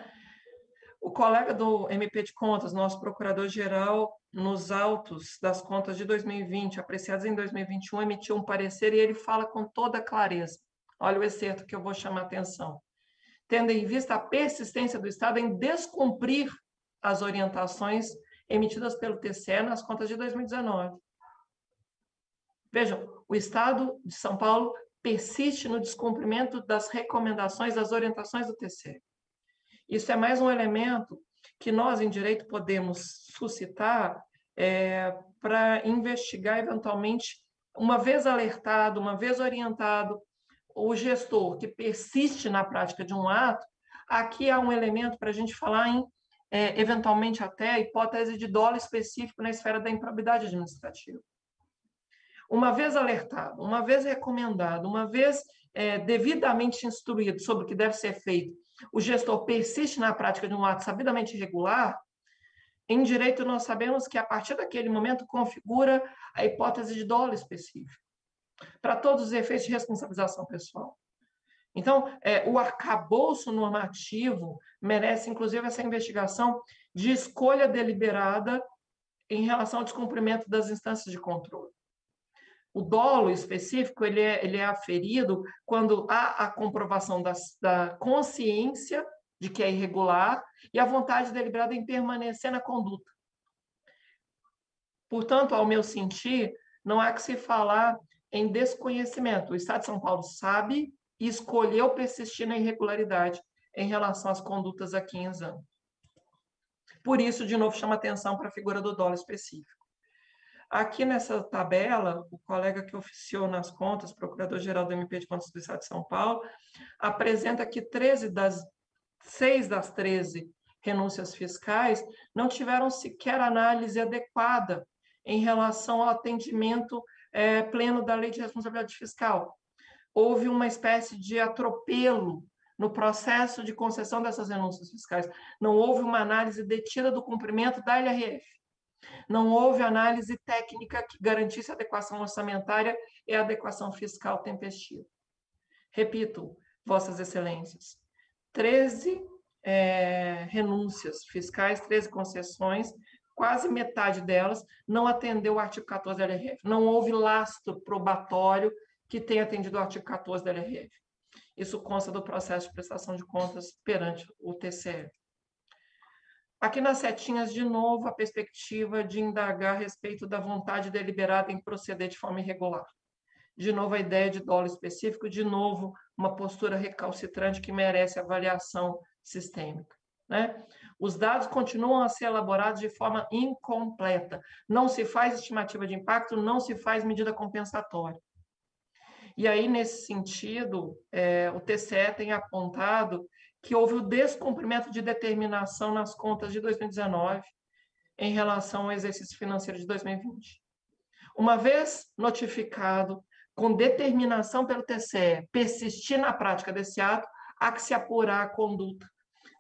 Speaker 3: O colega do MP de Contas, nosso procurador-geral, nos autos das contas de 2020, apreciados em 2021, emitiu um parecer e ele fala com toda clareza. Olha o excerto que eu vou chamar a atenção. Tendo em vista a persistência do Estado em descumprir as orientações emitidas pelo TCE nas contas de 2019. Vejam, o Estado de São Paulo persiste no descumprimento das recomendações, das orientações do TCE. Isso é mais um elemento que nós, em direito, podemos suscitar para investigar, eventualmente, uma vez alertado, uma vez orientado, o gestor que persiste na prática de um ato, aqui há um elemento para a gente falar em, eventualmente, até a hipótese de dolo específico na esfera da improbidade administrativa. Uma vez alertado, uma vez recomendado, uma vez devidamente instruído sobre o que deve ser feito, o gestor persiste na prática de um ato sabidamente irregular, em direito nós sabemos que a partir daquele momento configura a hipótese de dolo específico, para todos os efeitos de responsabilização pessoal. Então, o arcabouço normativo merece, inclusive, essa investigação de escolha deliberada em relação ao descumprimento das instâncias de controle. O dolo específico ele é aferido quando há a comprovação da consciência de que é irregular e a vontade deliberada em permanecer na conduta. Portanto, ao meu sentir, não há que se falar em desconhecimento. O Estado de São Paulo sabe e escolheu persistir na irregularidade em relação às condutas aqui em exame. Por isso, de novo, chama atenção para a figura do dolo específico. Aqui nessa tabela, o colega que oficiou nas contas, procurador-geral do MP de Contas do Estado de São Paulo, apresenta que 6 das 13 renúncias fiscais não tiveram sequer análise adequada em relação ao atendimento pleno da Lei de Responsabilidade Fiscal. Houve uma espécie de atropelo no processo de concessão dessas renúncias fiscais. Não houve uma análise detida do cumprimento da LRF. Não houve análise técnica que garantisse a adequação orçamentária e a adequação fiscal tempestiva. Repito, Vossas Excelências, 13 renúncias fiscais, 13 concessões, quase metade delas não atendeu o artigo 14 da LRF. Não houve lastro probatório que tenha atendido o artigo 14 da LRF. Isso consta do processo de prestação de contas perante o TCE. Aqui nas setinhas, de novo, a perspectiva de indagar a respeito da vontade deliberada em proceder de forma irregular. De novo, a ideia de dolo específico, de novo, uma postura recalcitrante que merece avaliação sistêmica, né? Os dados continuam a ser elaborados de forma incompleta. Não se faz estimativa de impacto, não se faz medida compensatória. E aí, nesse sentido, o TCE tem apontado que houve o descumprimento de determinação nas contas de 2019 em relação ao exercício financeiro de 2020. Uma vez notificado, com determinação pelo TCE, persistir na prática desse ato, há que se apurar a conduta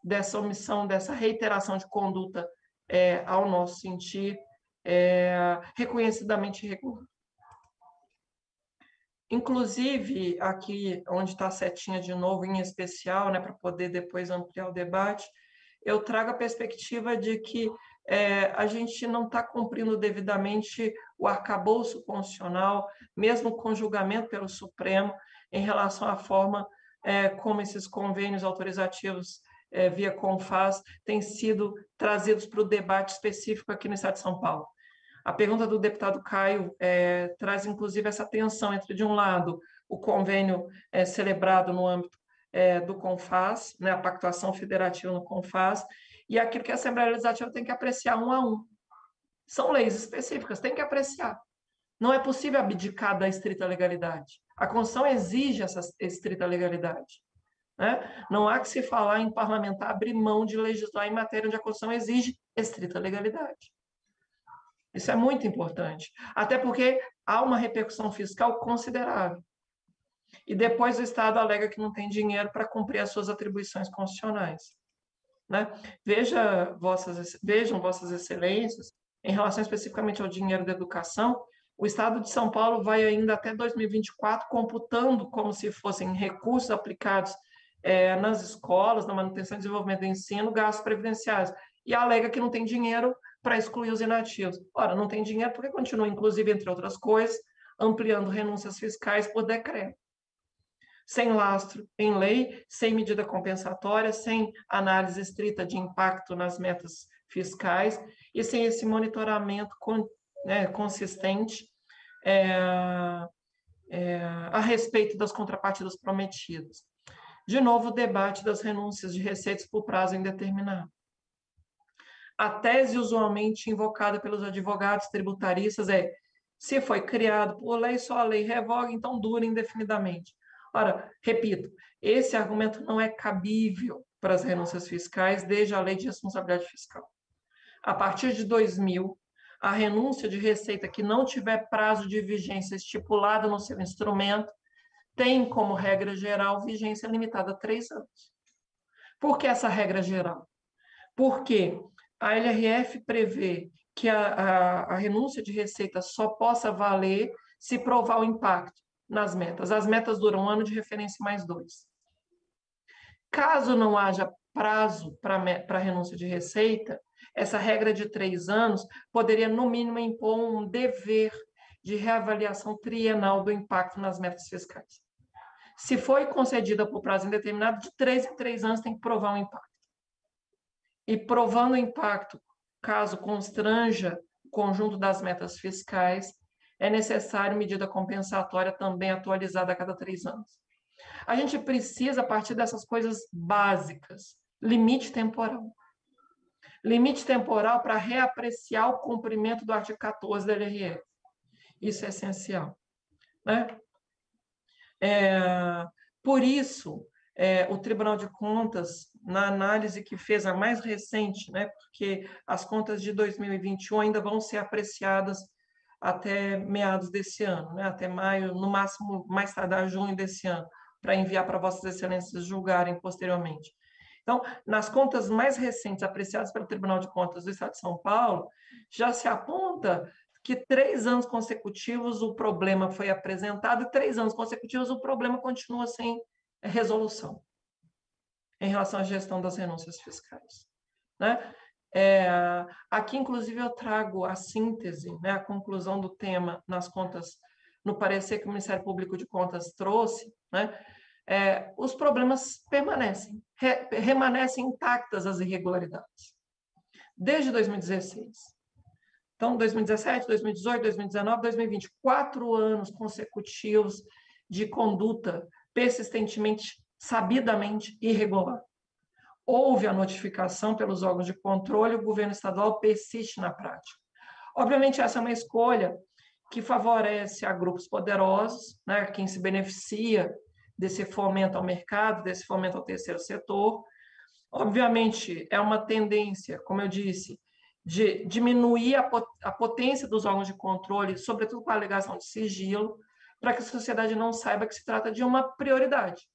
Speaker 3: dessa omissão, dessa reiteração de conduta, ao nosso sentir, reconhecidamente irregular. Inclusive, aqui onde está a setinha de novo, em especial, né, para poder depois ampliar o debate, eu trago a perspectiva de que a gente não está cumprindo devidamente o arcabouço constitucional, mesmo com julgamento pelo Supremo, em relação à forma como esses convênios autorizativos via CONFAS têm sido trazidos para o debate específico aqui no Estado de São Paulo. A pergunta do deputado Caio traz, inclusive, essa tensão entre, de um lado, o convênio celebrado no âmbito do CONFAS, né, a pactuação federativa no CONFAS, e aquilo que a Assembleia Legislativa tem que apreciar um a um. São leis específicas, tem que apreciar. Não é possível abdicar da estrita legalidade. A Constituição exige essa estrita legalidade, né? Não há que se falar em parlamentar abrir mão de legislar em matéria onde a Constituição exige estrita legalidade. Isso é muito importante, até porque há uma repercussão fiscal considerável. E depois o Estado alega que não tem dinheiro para cumprir as suas atribuições constitucionais, né? Vejam, Vossas Excelências, em relação especificamente ao dinheiro da educação, o Estado de São Paulo vai ainda até 2024 computando como se fossem recursos aplicados nas escolas, na manutenção e desenvolvimento do ensino, gastos previdenciários, e alega que não tem dinheiro para excluir os inativos. Ora, não tem dinheiro porque continua, inclusive, entre outras coisas, ampliando renúncias fiscais por decreto. Sem lastro em lei, sem medida compensatória, sem análise estrita de impacto nas metas fiscais e sem esse monitoramento consistente a respeito das contrapartidas prometidas. De novo, o debate das renúncias de receitas por prazo indeterminado. A tese usualmente invocada pelos advogados tributaristas se foi criado por lei, só a lei revoga, então dura indefinidamente. Ora, repito, esse argumento não é cabível para as renúncias fiscais desde a Lei de Responsabilidade Fiscal. A partir de 2000, a renúncia de receita que não tiver prazo de vigência estipulado no seu instrumento tem, como regra geral, vigência limitada a 3 anos. Por que essa regra geral? Porque a LRF prevê que a renúncia de receita só possa valer se provar o impacto nas metas. As metas duram 1 ano de referência mais 2. Caso não haja prazo para renúncia de receita, essa regra de 3 anos poderia, no mínimo, impor um dever de reavaliação trienal do impacto nas metas fiscais. Se foi concedida por prazo indeterminado, de 3 em 3 anos tem que provar um impacto. E provando o impacto, caso constranja o conjunto das metas fiscais, é necessário medida compensatória também atualizada a cada 3 anos. A gente precisa, a partir dessas coisas básicas, limite temporal. Limite temporal para reapreciar o cumprimento do artigo 14 da LRF. Isso é essencial, né? Por isso, o Tribunal de Contas, na análise que fez a mais recente, né, porque as contas de 2021 ainda vão ser apreciadas até meados desse ano, né, até maio, no máximo, mais tardar junho desse ano, para enviar para Vossas Excelências julgarem posteriormente. Então, nas contas mais recentes apreciadas pelo Tribunal de Contas do Estado de São Paulo, já se aponta que 3 anos consecutivos o problema foi apresentado e 3 anos consecutivos o problema continua sem resolução em relação à gestão das renúncias fiscais, né? Aqui, inclusive, eu trago a síntese, né, a conclusão do tema nas contas, no parecer que o Ministério Público de Contas trouxe, né, os problemas permanecem, permanecem intactas as irregularidades, desde 2016. Então, 2017, 2018, 2019, 2020, 4 anos consecutivos de conduta persistentemente, sabidamente irregular. Houve a notificação pelos órgãos de controle, o governo estadual persiste na prática. Obviamente, essa é uma escolha que favorece a grupos poderosos, né, quem se beneficia desse fomento ao mercado, desse fomento ao terceiro setor. Obviamente, é uma tendência, como eu disse, de diminuir a potência dos órgãos de controle, sobretudo com a alegação de sigilo, para que a sociedade não saiba que se trata de uma prioridade,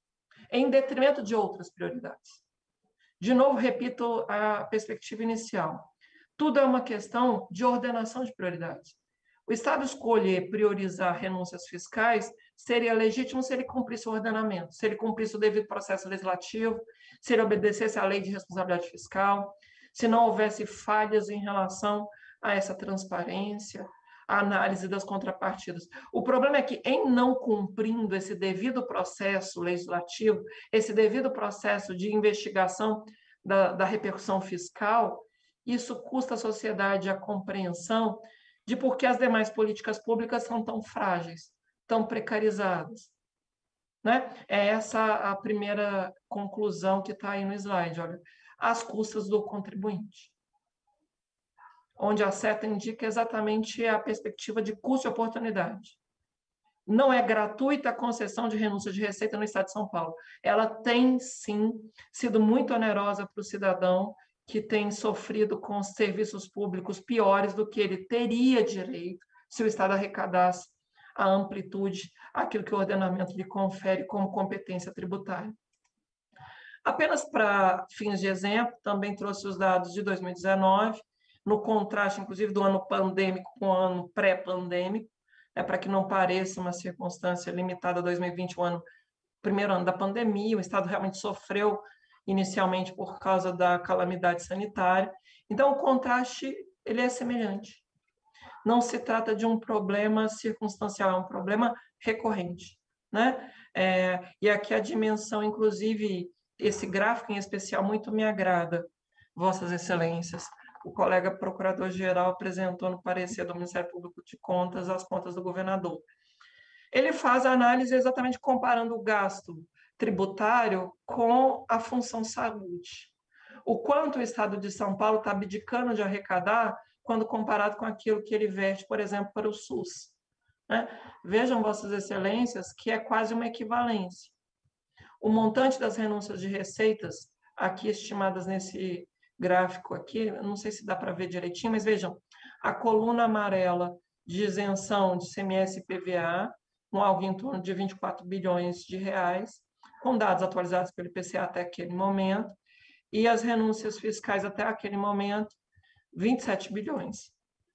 Speaker 3: em detrimento de outras prioridades. De novo, repito a perspectiva inicial. Tudo é uma questão de ordenação de prioridades. O Estado escolher priorizar renúncias fiscais seria legítimo se ele cumprisse o ordenamento, se ele cumprisse o devido processo legislativo, se ele obedecesse à lei de responsabilidade fiscal, se não houvesse falhas em relação a essa transparência, a análise das contrapartidas. O problema é que, em não cumprindo esse devido processo legislativo, esse devido processo de investigação da repercussão fiscal, isso custa à sociedade a compreensão de por que as demais políticas públicas são tão frágeis, tão precarizadas. Né? É essa a primeira conclusão que está aí no slide, olha, às custas do contribuinte, onde a seta indica exatamente a perspectiva de custo e oportunidade. Não é gratuita a concessão de renúncia de receita no Estado de São Paulo. Ela tem, sim, sido muito onerosa para o cidadão que tem sofrido com os serviços públicos piores do que ele teria direito se o Estado arrecadasse a amplitude, aquilo que o ordenamento lhe confere como competência tributária. Apenas para fins de exemplo, também trouxe os dados de 2019, no contraste, inclusive, do ano pandêmico com o ano pré-pandêmico, para que não pareça uma circunstância limitada a 2020, o primeiro ano da pandemia. O Estado realmente sofreu inicialmente por causa da calamidade sanitária. Então, o contraste ele é semelhante. Não se trata de um problema circunstancial, é um problema recorrente. Né? E aqui a dimensão, inclusive, esse gráfico em especial muito me agrada, Vossas Excelências. O colega procurador-geral apresentou no parecer do Ministério Público de Contas as contas do governador. Ele faz a análise exatamente comparando o gasto tributário com a função saúde. O quanto o Estado de São Paulo está abdicando de arrecadar quando comparado com aquilo que ele verte, por exemplo, para o SUS. Né? Vejam, Vossas Excelências, que é quase uma equivalência. O montante das renúncias de receitas, aqui estimadas nesse gráfico aqui, não sei se dá para ver direitinho, mas vejam, a coluna amarela de isenção de CMS e PVA, algo em torno de 24 bilhões de reais, com dados atualizados pelo IPCA até aquele momento, e as renúncias fiscais até aquele momento, 27 bilhões.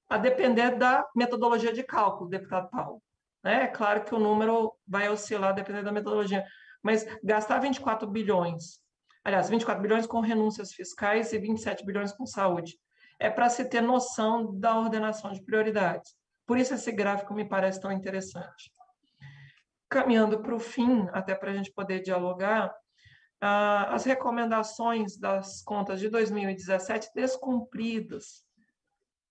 Speaker 3: A depender da metodologia de cálculo, deputado Paulo. É claro que o número vai oscilar dependendo da metodologia, mas gastar 24 bilhões, aliás, 24 bilhões com renúncias fiscais e 27 bilhões com saúde, é para se ter noção da ordenação de prioridades. Por isso esse gráfico me parece tão interessante. Caminhando para o fim, até para a gente poder dialogar, as recomendações das contas de 2017 descumpridas,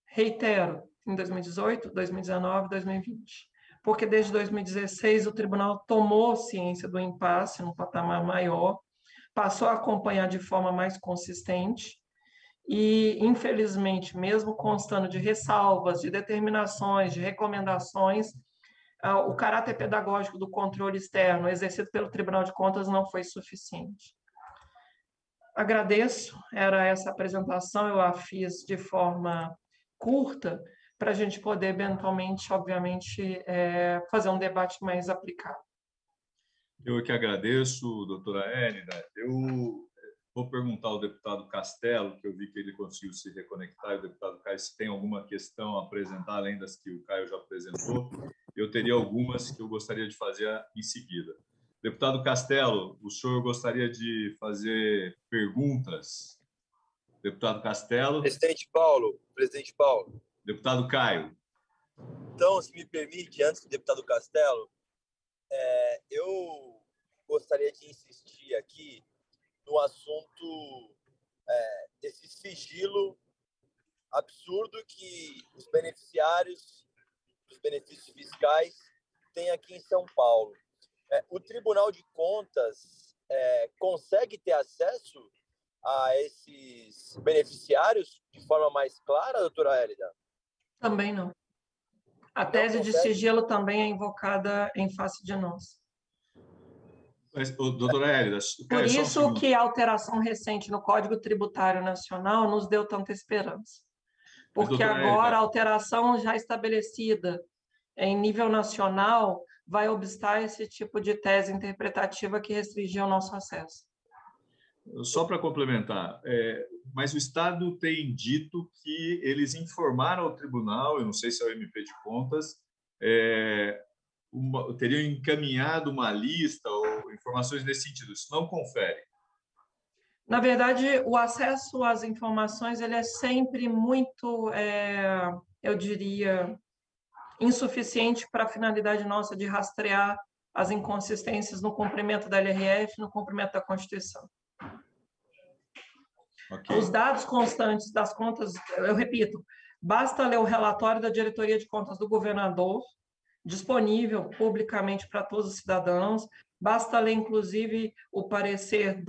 Speaker 3: reitero, em 2018, 2019, 2020, porque desde 2016 o tribunal tomou ciência do impasse num patamar maior, passou a acompanhar de forma mais consistente e, infelizmente, mesmo constando de ressalvas, de determinações, de recomendações, o caráter pedagógico do controle externo exercido pelo Tribunal de Contas não foi suficiente. Agradeço, era essa apresentação, eu a fiz de forma curta, para a gente poder, eventualmente, obviamente, fazer um debate mais aplicado.
Speaker 2: Eu que agradeço, doutora Hélida. Eu vou perguntar ao deputado Castelo, que eu vi que ele conseguiu se reconectar, e o deputado Caio, se tem alguma questão a apresentar, além das que o Caio já apresentou. Eu teria algumas que eu gostaria de fazer em seguida. Deputado Castelo, o senhor gostaria de fazer perguntas? Deputado Castelo.
Speaker 6: Presidente Paulo.
Speaker 2: Deputado Caio.
Speaker 6: Então, se me permite, antes do deputado Castelo, eu gostaria de insistir aqui no assunto desse sigilo absurdo que os beneficiários dos benefícios fiscais têm aqui em São Paulo. O Tribunal de Contas consegue ter acesso a esses beneficiários de forma mais clara, doutora Hélida?
Speaker 3: Também não. A tese de sigilo também é invocada em face de nós.
Speaker 2: Mas, doutora Hélida...
Speaker 3: Por isso que a alteração recente no Código Tributário Nacional nos deu tanta esperança. Porque agora a alteração já estabelecida em nível nacional vai obstar esse tipo de tese interpretativa que restringiu o nosso acesso.
Speaker 2: Só para complementar, mas o Estado tem dito que eles informaram ao tribunal, eu não sei se é o MP de Contas, teriam encaminhado uma lista ou informações nesse sentido. Isso não confere?
Speaker 3: Na verdade, o acesso às informações ele é sempre muito, eu diria, insuficiente para a finalidade nossa de rastrear as inconsistências no cumprimento da LRF, no cumprimento da Constituição. Okay. Os dados constantes das contas, eu repito, basta ler o relatório da Diretoria de Contas do governador, disponível publicamente para todos os cidadãos, basta ler, inclusive, o parecer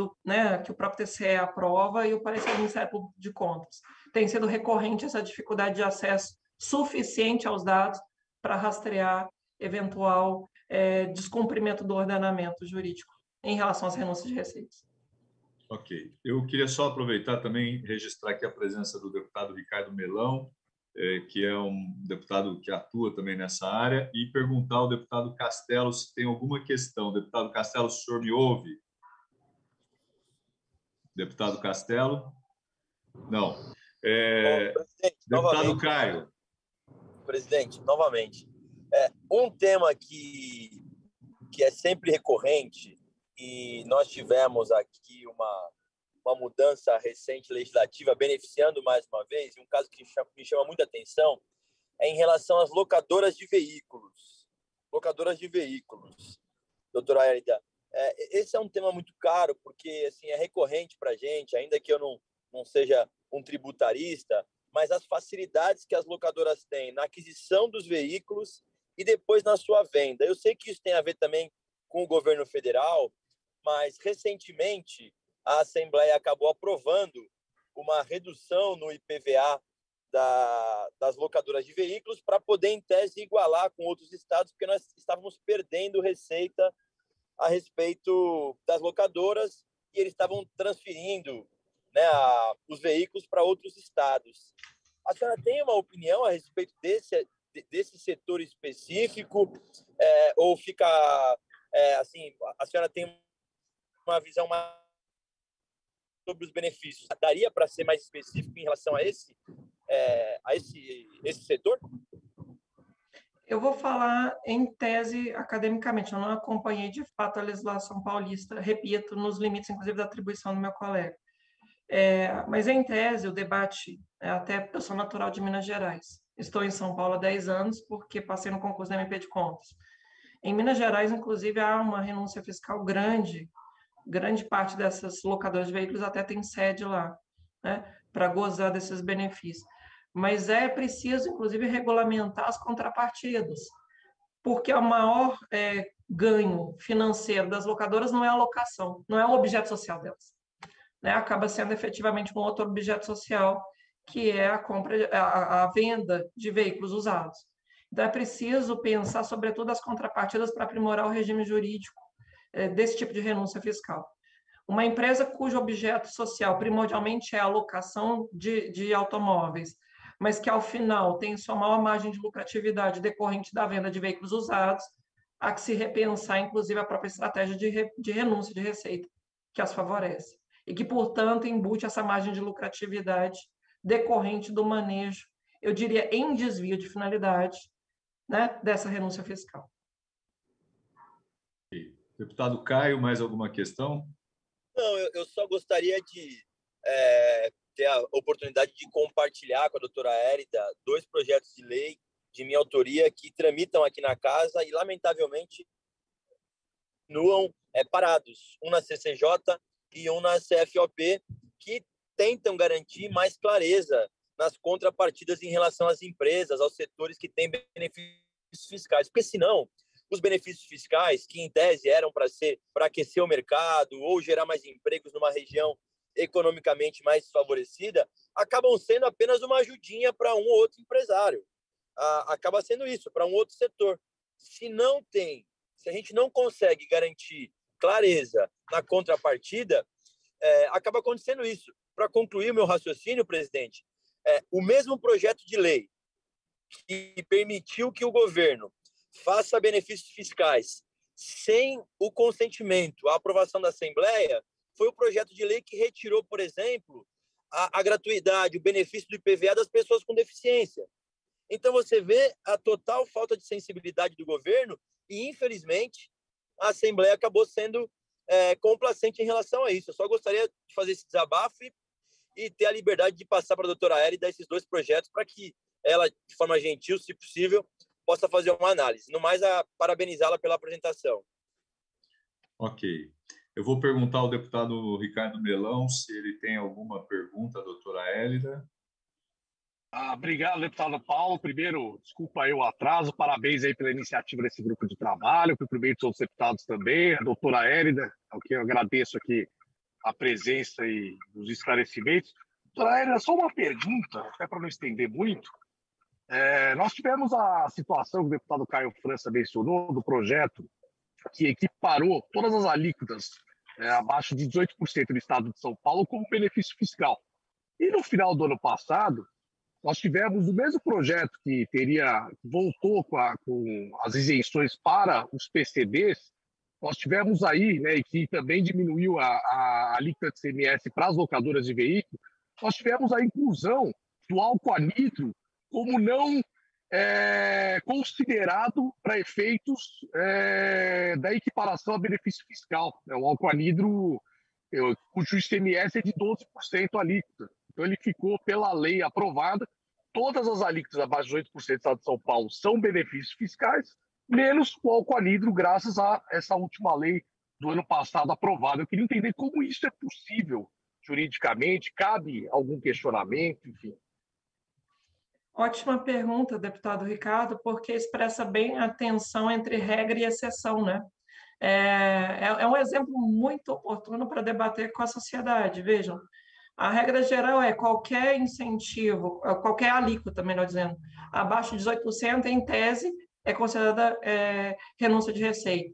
Speaker 3: que o próprio TCE aprova e o parecer do Ministério Público de Contas. Tem sido recorrente essa dificuldade de acesso suficiente aos dados para rastrear eventual descumprimento do ordenamento jurídico em relação às renúncias de receitas.
Speaker 2: Ok. Eu queria só aproveitar também e registrar aqui a presença do deputado Ricardo Melão, que é um deputado que atua também nessa área, e perguntar ao deputado Castelo se tem alguma questão. Deputado Castelo, o senhor me ouve? Deputado Castelo? Não. Deputado Caio.
Speaker 6: Presidente, novamente. Um tema que é sempre recorrente, e nós tivemos aqui uma mudança recente legislativa beneficiando mais uma vez, e um caso que me chama muita atenção é em relação às locadoras de veículos. Locadoras de veículos, doutora Hélida. Esse é um tema muito caro, porque assim, é recorrente para a gente, ainda que eu não seja um tributarista, mas as facilidades que as locadoras têm na aquisição dos veículos e depois na sua venda. Eu sei que isso tem a ver também com o governo federal, mas recentemente a Assembleia acabou aprovando uma redução no IPVA das locadoras de veículos para poder, em tese, igualar com outros estados, porque nós estávamos perdendo receita a respeito das locadoras e eles estavam transferindo, né, os veículos para outros estados. A senhora tem uma opinião a respeito desse setor específico? Ou fica, assim, a senhora tem uma visão mais sobre os benefícios? Daria para ser mais específico em relação a esse setor?
Speaker 3: Eu vou falar em tese academicamente, eu não acompanhei de fato a legislação paulista, repito, nos limites, inclusive, da atribuição do meu colega. Mas em tese, o debate, até eu sou natural de Minas Gerais, estou em São Paulo há 10 anos, porque passei no concurso da MP de Contas. Em Minas Gerais, inclusive, há uma renúncia fiscal grande parte dessas locadoras de veículos até tem sede lá, né, para gozar desses benefícios. Mas é preciso, inclusive, regulamentar as contrapartidas, porque o maior ganho financeiro das locadoras não é a locação, não é o objeto social delas, né? Acaba sendo efetivamente um outro objeto social, que é a venda de veículos usados. Então, é preciso pensar, sobretudo, as contrapartidas para aprimorar o regime jurídico desse tipo de renúncia fiscal. Uma empresa cujo objeto social primordialmente é a locação de automóveis, mas que, ao final, tem sua maior margem de lucratividade decorrente da venda de veículos usados, há que se repensar, inclusive, a própria estratégia de renúncia de receita, que as favorece, e que, portanto, embute essa margem de lucratividade decorrente do manejo, eu diria, em desvio de finalidade, né, dessa renúncia fiscal.
Speaker 2: Deputado Caio, mais alguma questão?
Speaker 6: Não, eu só gostaria de ter a oportunidade de compartilhar com a doutora Érida 2 projetos de lei de minha autoria que tramitam aqui na casa e, lamentavelmente, continuam parados, um na CCJ e um na CFOP, que tentam garantir mais clareza nas contrapartidas em relação às empresas, aos setores que têm benefícios fiscais, porque senão os benefícios fiscais, que em tese eram para aquecer o mercado ou gerar mais empregos numa região economicamente mais desfavorecida, acabam sendo apenas uma ajudinha para um ou outro empresário. Acaba sendo isso, para um outro setor. Se a gente não consegue garantir clareza na contrapartida, acaba acontecendo isso. Para concluir o meu raciocínio, presidente, o mesmo projeto de lei que permitiu que o governo faça benefícios fiscais sem o consentimento, a aprovação da Assembleia, foi o projeto de lei que retirou, por exemplo, a gratuidade, o benefício do IPVA das pessoas com deficiência. Então, você vê a total falta de sensibilidade do governo e, infelizmente, a Assembleia acabou sendo complacente em relação a isso. Eu só gostaria de fazer esse desabafo e ter a liberdade de passar para a doutora Érida esses 2 projetos para que ela, de forma gentil, se possível, possa fazer uma análise. No mais, parabenizá-la pela apresentação.
Speaker 2: Ok. Eu vou perguntar ao deputado Ricardo Melão se ele tem alguma pergunta, doutora Érida.
Speaker 7: Obrigado, deputado Paulo. Primeiro, desculpa aí o atraso, parabéns aí pela iniciativa desse grupo de trabalho, cumprimento os deputados também, a doutora Érida, ao que eu agradeço aqui a presença e os esclarecimentos. Doutora Érida, só uma pergunta, até para não estender muito. Nós tivemos a situação que o deputado Caio França mencionou, do projeto que equiparou todas as alíquotas abaixo de 18% do estado de São Paulo como benefício fiscal. E no final do ano passado, nós tivemos o mesmo projeto que voltou com as isenções para os PCDs, nós tivemos aí, né, e que também diminuiu a alíquota de CMS para as locadoras de veículos, nós tivemos a inclusão do álcool anidro como não considerado para efeitos da equiparação a benefício fiscal. O álcool anidro, cujo ICMS é de 12% alíquota. Então, ele ficou pela lei aprovada. Todas as alíquotas abaixo de 8% do estado de São Paulo são benefícios fiscais, menos o álcool anidro, graças a essa última lei do ano passado aprovada. Eu queria entender como isso é possível juridicamente, cabe algum questionamento, enfim.
Speaker 3: Ótima pergunta, deputado Ricardo, porque expressa bem a tensão entre regra e exceção, né? É um exemplo muito oportuno para debater com a sociedade. Vejam, a regra geral é qualquer incentivo, qualquer alíquota, melhor dizendo, abaixo de 18%, em tese, é considerada renúncia de receita.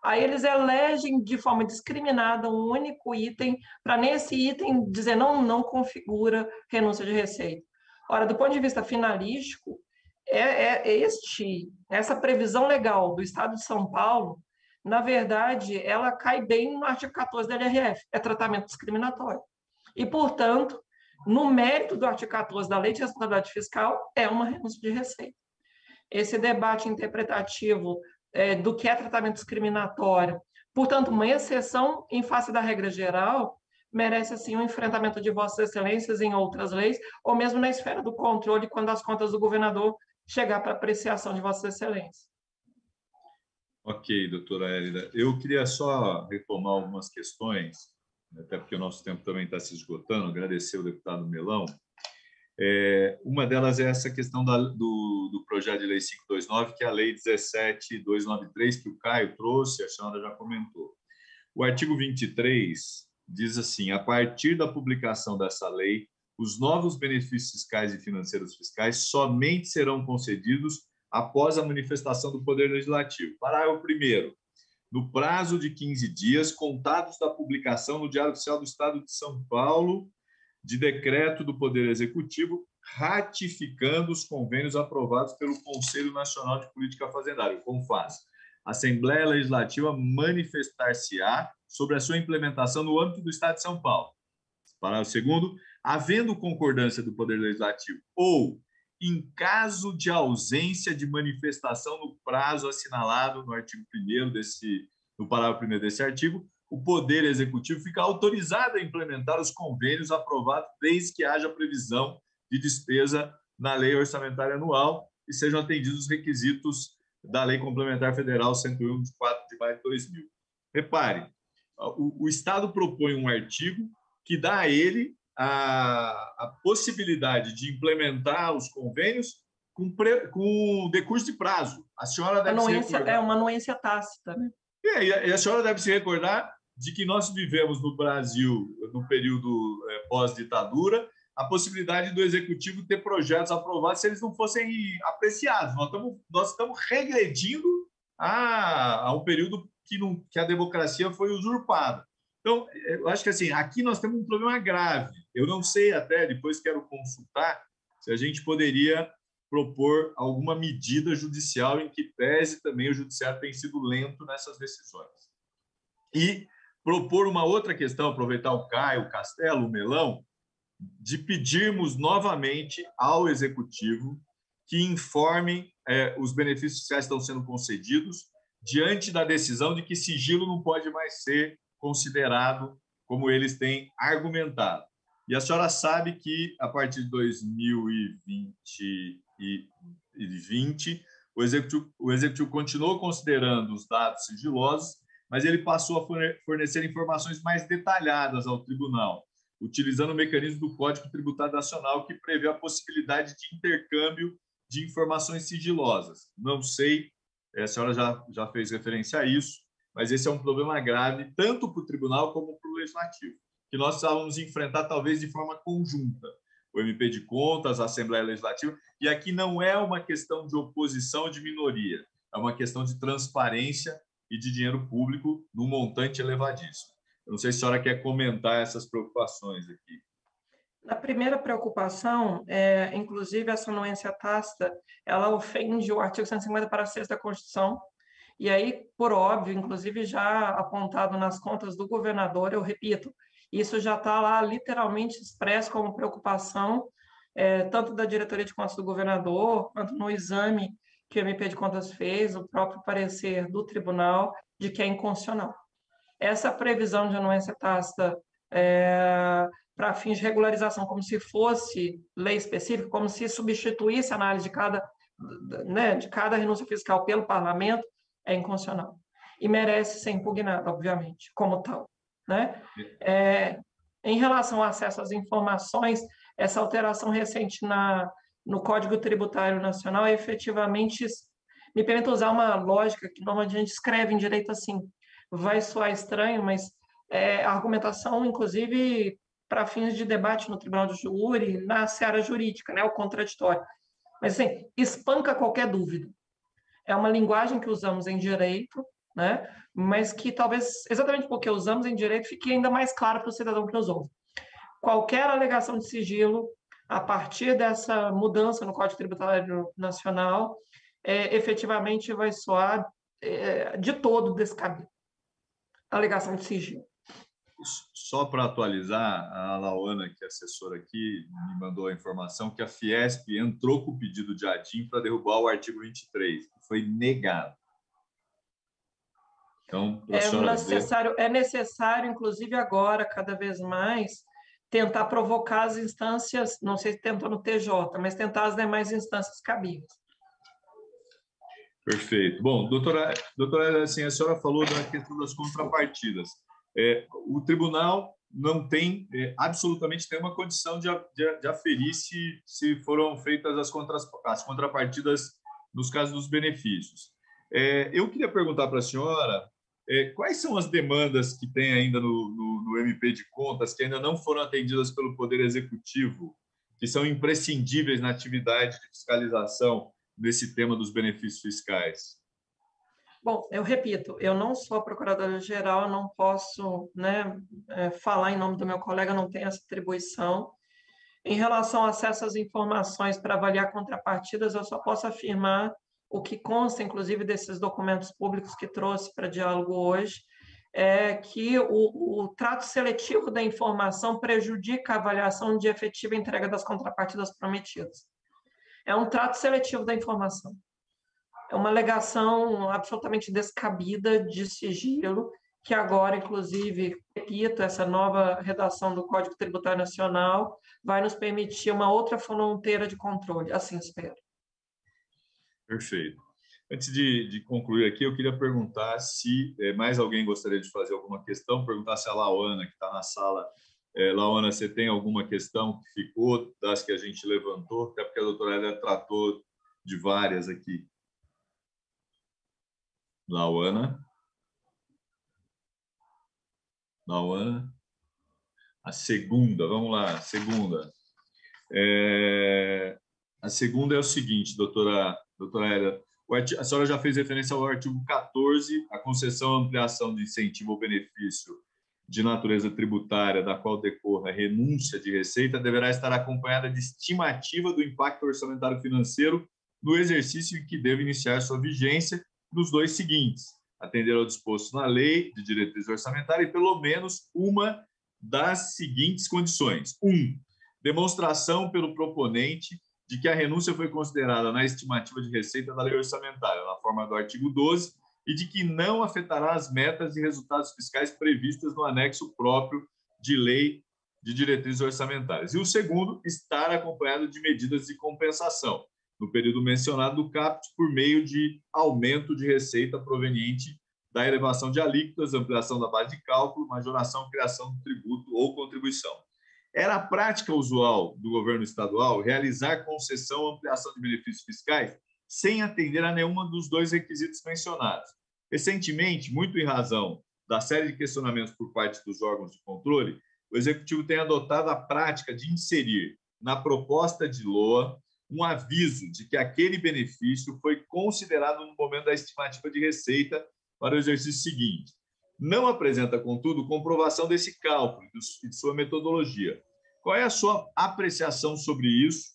Speaker 3: Aí eles elegem de forma discriminada um único item, para nesse item dizer não configura renúncia de receita. Ora, do ponto de vista finalístico, essa previsão legal do Estado de São Paulo, na verdade, ela cai bem no artigo 14 da LRF, é tratamento discriminatório. E, portanto, no mérito do artigo 14 da Lei de Responsabilidade Fiscal, é uma renúncia de receita. Esse debate interpretativo do que é tratamento discriminatório, portanto, uma exceção em face da regra geral, merece, assim, um enfrentamento de Vossas Excelências em outras leis, ou mesmo na esfera do controle, quando as contas do governador chegar para apreciação de Vossas Excelências.
Speaker 2: Ok, doutora Érida. Eu queria só retomar algumas questões, até porque o nosso tempo também está se esgotando, agradecer ao deputado Melão. Uma delas é essa questão do projeto de lei 529, que é a lei 17293, que o Caio trouxe, a senhora já comentou. O artigo 23 diz assim: a partir da publicação dessa lei, os novos benefícios fiscais e financeiros fiscais somente serão concedidos após a manifestação do Poder Legislativo. Parágrafo 1º. No prazo de 15 dias, contados da publicação no Diário Oficial do Estado de São Paulo, de decreto do Poder Executivo, ratificando os convênios aprovados pelo Conselho Nacional de Política Fazendária, o CONFAS. A Assembleia Legislativa manifestar-se-á sobre a sua implementação no âmbito do Estado de São Paulo. Parágrafo 2º. Havendo concordância do Poder Legislativo ou, em caso de ausência de manifestação no prazo assinalado no artigo 1º no parágrafo 1º desse artigo, o Poder Executivo fica autorizado a implementar os convênios aprovados desde que haja previsão de despesa na Lei Orçamentária Anual e sejam atendidos os requisitos da Lei Complementar Federal 101, de 4 de maio de 2000. Repare, o Estado propõe um artigo que dá a ele a possibilidade de implementar os convênios com decurso de prazo. A senhora deve se recordar...
Speaker 3: É uma anuência tácita, né?
Speaker 2: E a senhora deve se recordar de que nós vivemos no Brasil, no período pós-ditadura, a possibilidade do Executivo ter projetos aprovados se eles não fossem apreciados. Nós estamos regredindo a um período que a democracia foi usurpada. Então, eu acho que assim, aqui nós temos um problema grave. Eu não sei até, depois quero consultar, se a gente poderia propor alguma medida judicial em que pese também o judiciário tem sido lento nessas decisões. E propor uma outra questão, aproveitar o Caio, o Castelo, o Melão, de pedirmos novamente ao Executivo que informe os benefícios fiscais que estão sendo concedidos diante da decisão de que sigilo não pode mais ser considerado como eles têm argumentado. E a senhora sabe que, a partir de 2020, o Executivo continuou considerando os dados sigilosos, mas ele passou a fornecer informações mais detalhadas ao tribunal, utilizando o mecanismo do Código Tributário Nacional, que prevê a possibilidade de intercâmbio de informações sigilosas. Não sei, a senhora já fez referência a isso, mas esse é um problema grave, tanto para o tribunal como para o legislativo, que nós precisávamos enfrentar, talvez, de forma conjunta. O MP de Contas, a Assembleia Legislativa, e aqui não é uma questão de oposição ou de minoria, é uma questão de transparência e de dinheiro público num montante elevadíssimo. Eu não sei se a senhora quer comentar essas preocupações aqui.
Speaker 3: A primeira preocupação, inclusive, essa anuência tácita, ela ofende o artigo 150, parágrafo 6 da Constituição, e aí, por óbvio, inclusive já apontado nas contas do governador, eu repito, isso já está lá literalmente expresso como preocupação, tanto da diretoria de contas do governador, quanto no exame que o MP de Contas fez, o próprio parecer do tribunal, de que é inconstitucional. Essa previsão de anuência tácita para fins de regularização, como se fosse lei específica, como se substituísse a análise de cada renúncia fiscal pelo parlamento, é inconstitucional. E merece ser impugnado, obviamente, como tal. Né? Em relação ao acesso às informações, essa alteração recente no Código Tributário Nacional, efetivamente, me permite usar uma lógica que normalmente a gente escreve em direito assim, vai soar estranho, mas a argumentação, inclusive, para fins de debate no tribunal de júri, na seara jurídica, né, o contraditório. Mas, assim, espanca qualquer dúvida. É uma linguagem que usamos em direito, né, mas que talvez, exatamente porque usamos em direito, fique ainda mais claro para o cidadão que nos ouve. Qualquer alegação de sigilo, a partir dessa mudança no Código Tributário Nacional, efetivamente vai soar de todo descabido. Alegação de sigilo.
Speaker 2: Só para atualizar, a Lauana, que é assessora aqui, me mandou a informação que a Fiesp entrou com o pedido de ADIM para derrubar o artigo 23, que foi negado. Então,
Speaker 3: é necessário, inclusive agora, cada vez mais, tentar provocar as instâncias, não sei se tentou no TJ, mas tentar as demais instâncias cabíveis.
Speaker 2: Perfeito. Bom, doutora, assim, a senhora falou da questão das contrapartidas. O tribunal não tem absolutamente nenhuma condição de aferir se foram feitas as contrapartidas nos casos dos benefícios. Eu queria perguntar para a senhora quais são as demandas que tem ainda no MP de Contas que ainda não foram atendidas pelo Poder Executivo, que são imprescindíveis na atividade de fiscalização desse tema dos benefícios fiscais?
Speaker 3: Bom, eu repito, eu não sou a procuradora-geral, não posso falar em nome do meu colega, não tenho essa atribuição. Em relação ao acesso às informações para avaliar contrapartidas, eu só posso afirmar o que consta, inclusive, desses documentos públicos que trouxe para diálogo hoje, é que o trato seletivo da informação prejudica a avaliação de efetiva entrega das contrapartidas prometidas. É um trato seletivo da informação. É uma alegação absolutamente descabida de sigilo que agora, inclusive, repito, essa nova redação do Código Tributário Nacional vai nos permitir uma outra fronteira de controle, assim espero.
Speaker 2: Perfeito. Antes de concluir aqui, eu queria perguntar se mais alguém gostaria de fazer alguma questão, perguntar se a Lauana, que está na sala, Lauana, você tem alguma questão que ficou das que a gente levantou? Até porque a doutora Hélia tratou de várias aqui. Lauana? A segunda, vamos lá, a segunda. A segunda é o seguinte, doutora Hélia, a senhora já fez referência ao artigo 14, a concessão ou ampliação de incentivo ou benefício de natureza tributária da qual decorra renúncia de receita deverá estar acompanhada de estimativa do impacto orçamentário financeiro no exercício em que deve iniciar sua vigência nos dois seguintes: atender ao disposto na lei de diretriz orçamentária e pelo menos uma das seguintes condições. 1. Demonstração pelo proponente de que a renúncia foi considerada na estimativa de receita da lei orçamentária, na forma do artigo 12, e de que não afetará as metas e resultados fiscais previstas no anexo próprio de lei de diretrizes orçamentárias. E o segundo, estar acompanhado de medidas de compensação, no período mencionado do CAPT, por meio de aumento de receita proveniente da elevação de alíquotas, ampliação da base de cálculo, majoração, criação de tributo ou contribuição. Era a prática usual do governo estadual realizar concessão ou ampliação de benefícios fiscais sem atender a nenhuma dos dois requisitos mencionados. Recentemente, muito em razão da série de questionamentos por parte dos órgãos de controle, o Executivo tem adotado a prática de inserir na proposta de LOA um aviso de que aquele benefício foi considerado no momento da estimativa de receita para o exercício seguinte. Não apresenta, contudo, comprovação desse cálculo e de sua metodologia. Qual é a sua apreciação sobre isso?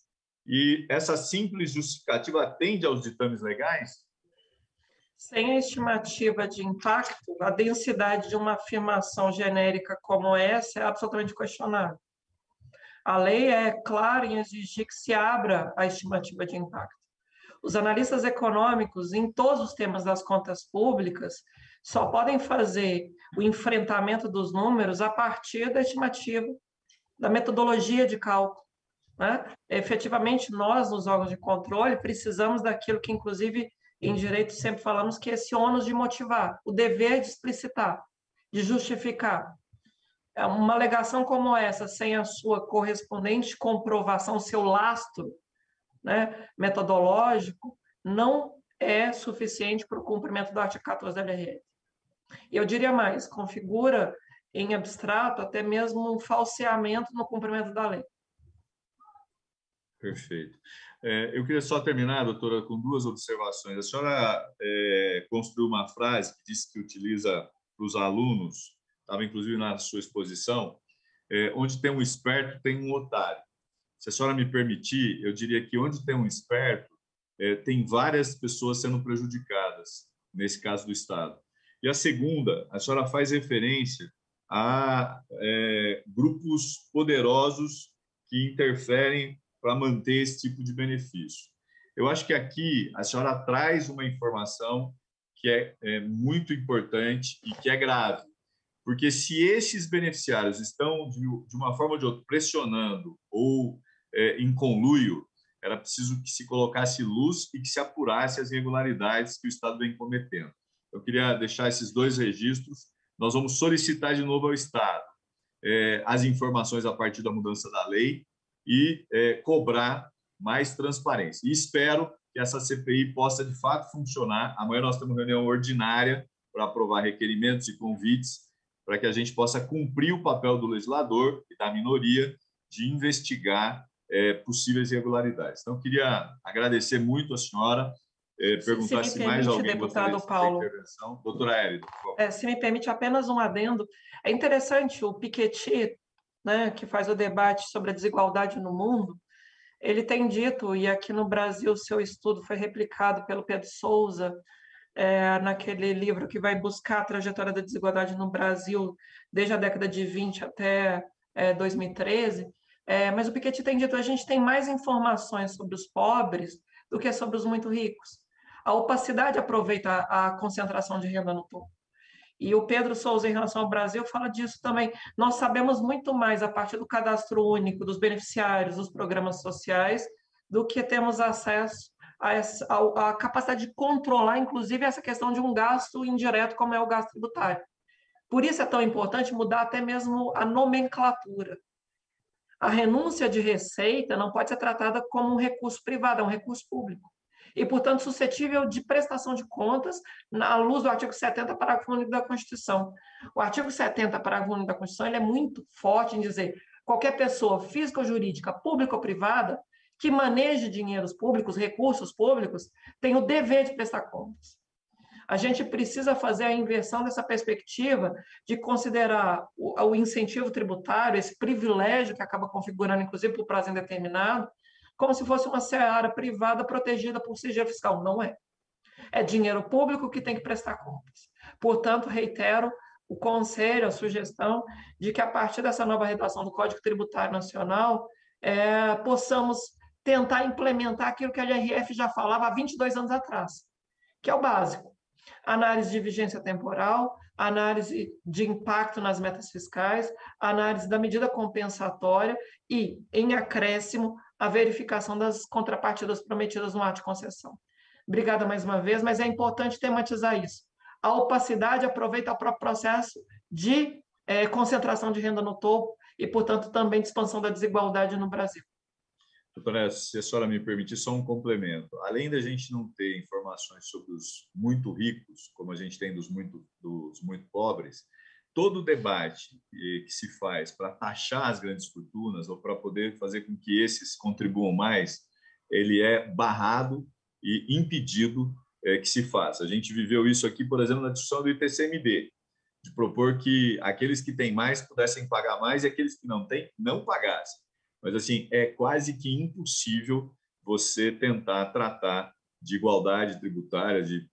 Speaker 2: E essa simples justificativa atende aos ditames legais?
Speaker 3: Sem a estimativa de impacto, a densidade de uma afirmação genérica como essa é absolutamente questionável. A lei é clara em exigir que se abra a estimativa de impacto. Os analistas econômicos, em todos os temas das contas públicas, só podem fazer o enfrentamento dos números a partir da estimativa, da metodologia de cálculo, né? Efetivamente, nós, nos órgãos de controle, precisamos daquilo que, inclusive, em direito sempre falamos, que é esse ônus de motivar, o dever de explicitar, de justificar. Uma alegação como essa, sem a sua correspondente comprovação, seu lastro, né, metodológico, não é suficiente para o cumprimento do artigo 14 da LRF. E eu diria mais, configura em abstrato até mesmo um falseamento no cumprimento da lei.
Speaker 2: Perfeito. Eu queria só terminar, doutora, com duas observações. A senhora construiu uma frase que disse que utiliza para os alunos, estava inclusive na sua exposição, onde tem um esperto, tem um otário. Se a senhora me permitir, eu diria que onde tem um esperto, tem várias pessoas sendo prejudicadas, nesse caso do Estado. E a segunda, a senhora faz referência a grupos poderosos que interferem para manter esse tipo de benefício. Eu acho que aqui a senhora traz uma informação que é muito importante e que é grave, porque se esses beneficiários estão, de uma forma ou de outra, pressionando ou em conluio, era preciso que se colocasse luz e que se apurasse as irregularidades que o Estado vem cometendo. Eu queria deixar esses dois registros. Nós vamos solicitar de novo ao Estado as informações a partir da mudança da lei e cobrar mais transparência. E espero que essa CPI possa, de fato, funcionar. Amanhã nós temos reunião ordinária para aprovar requerimentos e convites para que a gente possa cumprir o papel do legislador e da minoria de investigar possíveis irregularidades. Então, queria agradecer muito a senhora, perguntar se mais alguém gostaria de fazer intervenção. Doutora Hérida, por favor.
Speaker 3: Se me permite apenas um adendo. É interessante, o Piketty, né, que faz o debate sobre a desigualdade no mundo, ele tem dito, e aqui no Brasil seu estudo foi replicado pelo Pedro Souza, naquele livro que vai buscar a trajetória da desigualdade no Brasil desde a década de 20 até 2013, mas o Piketty tem dito que a gente tem mais informações sobre os pobres do que sobre os muito ricos. A opacidade aproveita a concentração de renda no topo. E o Pedro Souza, em relação ao Brasil, fala disso também. Nós sabemos muito mais a partir do cadastro único, dos beneficiários, dos programas sociais, do que temos acesso a capacidade de controlar, inclusive, essa questão de um gasto indireto, como é o gasto tributário. Por isso é tão importante mudar até mesmo a nomenclatura. A renúncia de receita não pode ser tratada como um recurso privado, é um recurso público. E, portanto, suscetível de prestação de contas à luz do artigo 70, parágrafo único da Constituição. O artigo 70, parágrafo único da Constituição, ele é muito forte em dizer qualquer pessoa física ou jurídica, pública ou privada, que maneje dinheiros públicos, recursos públicos, tem o dever de prestar contas. A gente precisa fazer a inversão dessa perspectiva de considerar o incentivo tributário, esse privilégio que acaba configurando, inclusive, por prazo indeterminado, como se fosse uma seara privada protegida por sigilo fiscal. Não é. É dinheiro público que tem que prestar contas. Portanto, reitero o conselho, a sugestão de que, a partir dessa nova redação do Código Tributário Nacional, possamos tentar implementar aquilo que a LRF já falava há 22 anos atrás, que é o básico. Análise de vigência temporal, análise de impacto nas metas fiscais, análise da medida compensatória e, em acréscimo, a verificação das contrapartidas prometidas no ato de concessão. Obrigada mais uma vez, mas é importante tematizar isso. A opacidade aproveita o próprio processo de concentração de renda no topo e, portanto, também de expansão da desigualdade no Brasil.
Speaker 2: Doutora, se a senhora me permitir, só um complemento. Além da gente não ter informações sobre os muito ricos, como a gente tem dos muito pobres, todo o debate que se faz para taxar as grandes fortunas ou para poder fazer com que esses contribuam mais, ele é barrado e impedido que se faça. A gente viveu isso aqui, por exemplo, na discussão do IPCMD, de propor que aqueles que têm mais pudessem pagar mais e aqueles que não têm, não pagassem. Mas, assim, é quase que impossível você tentar tratar de igualdade tributária, de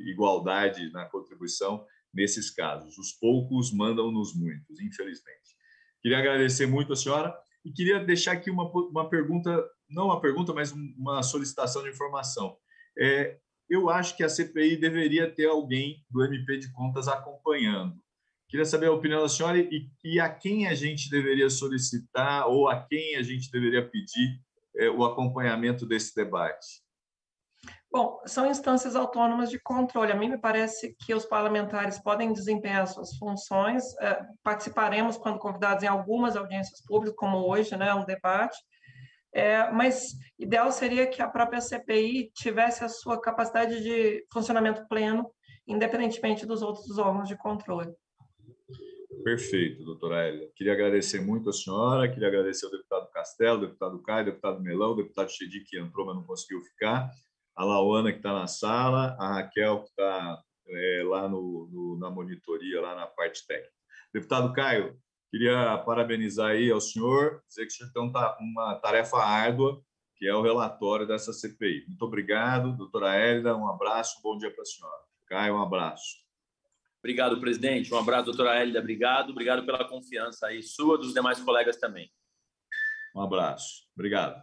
Speaker 2: igualdade na contribuição nesses casos. Os poucos mandam nos muitos, infelizmente. Queria agradecer muito a senhora e queria deixar aqui uma pergunta, não uma pergunta, mas uma solicitação de informação. Eu acho que a CPI deveria ter alguém do MP de Contas acompanhando. Queria saber a opinião da senhora e a quem a gente deveria solicitar ou a quem a gente deveria pedir o acompanhamento desse debate.
Speaker 3: Bom, são instâncias autônomas de controle. A mim me parece que os parlamentares podem desempenhar suas funções. Participaremos, quando convidados, em algumas audiências públicas, como hoje, né, um debate. Mas ideal seria que a própria CPI tivesse a sua capacidade de funcionamento pleno, independentemente dos outros órgãos de controle.
Speaker 2: Perfeito, doutora Hélida. Queria agradecer muito a senhora, queria agradecer ao deputado Castelo, deputado Caio, deputado Melão, deputado Chedi, que entrou, mas não conseguiu ficar, a Lauana, que está na sala, a Raquel, que está lá na monitoria, lá na parte técnica. Deputado Caio, queria parabenizar aí ao senhor, dizer que o senhor tem uma tarefa árdua, que é o relatório dessa CPI. Muito obrigado, doutora Hélida, um abraço, um bom dia para a senhora. Caio, um abraço.
Speaker 8: Obrigado, presidente. Um abraço, doutora Hélida. Obrigado. Obrigado pela confiança aí sua, dos demais colegas também.
Speaker 2: Um abraço. Obrigado.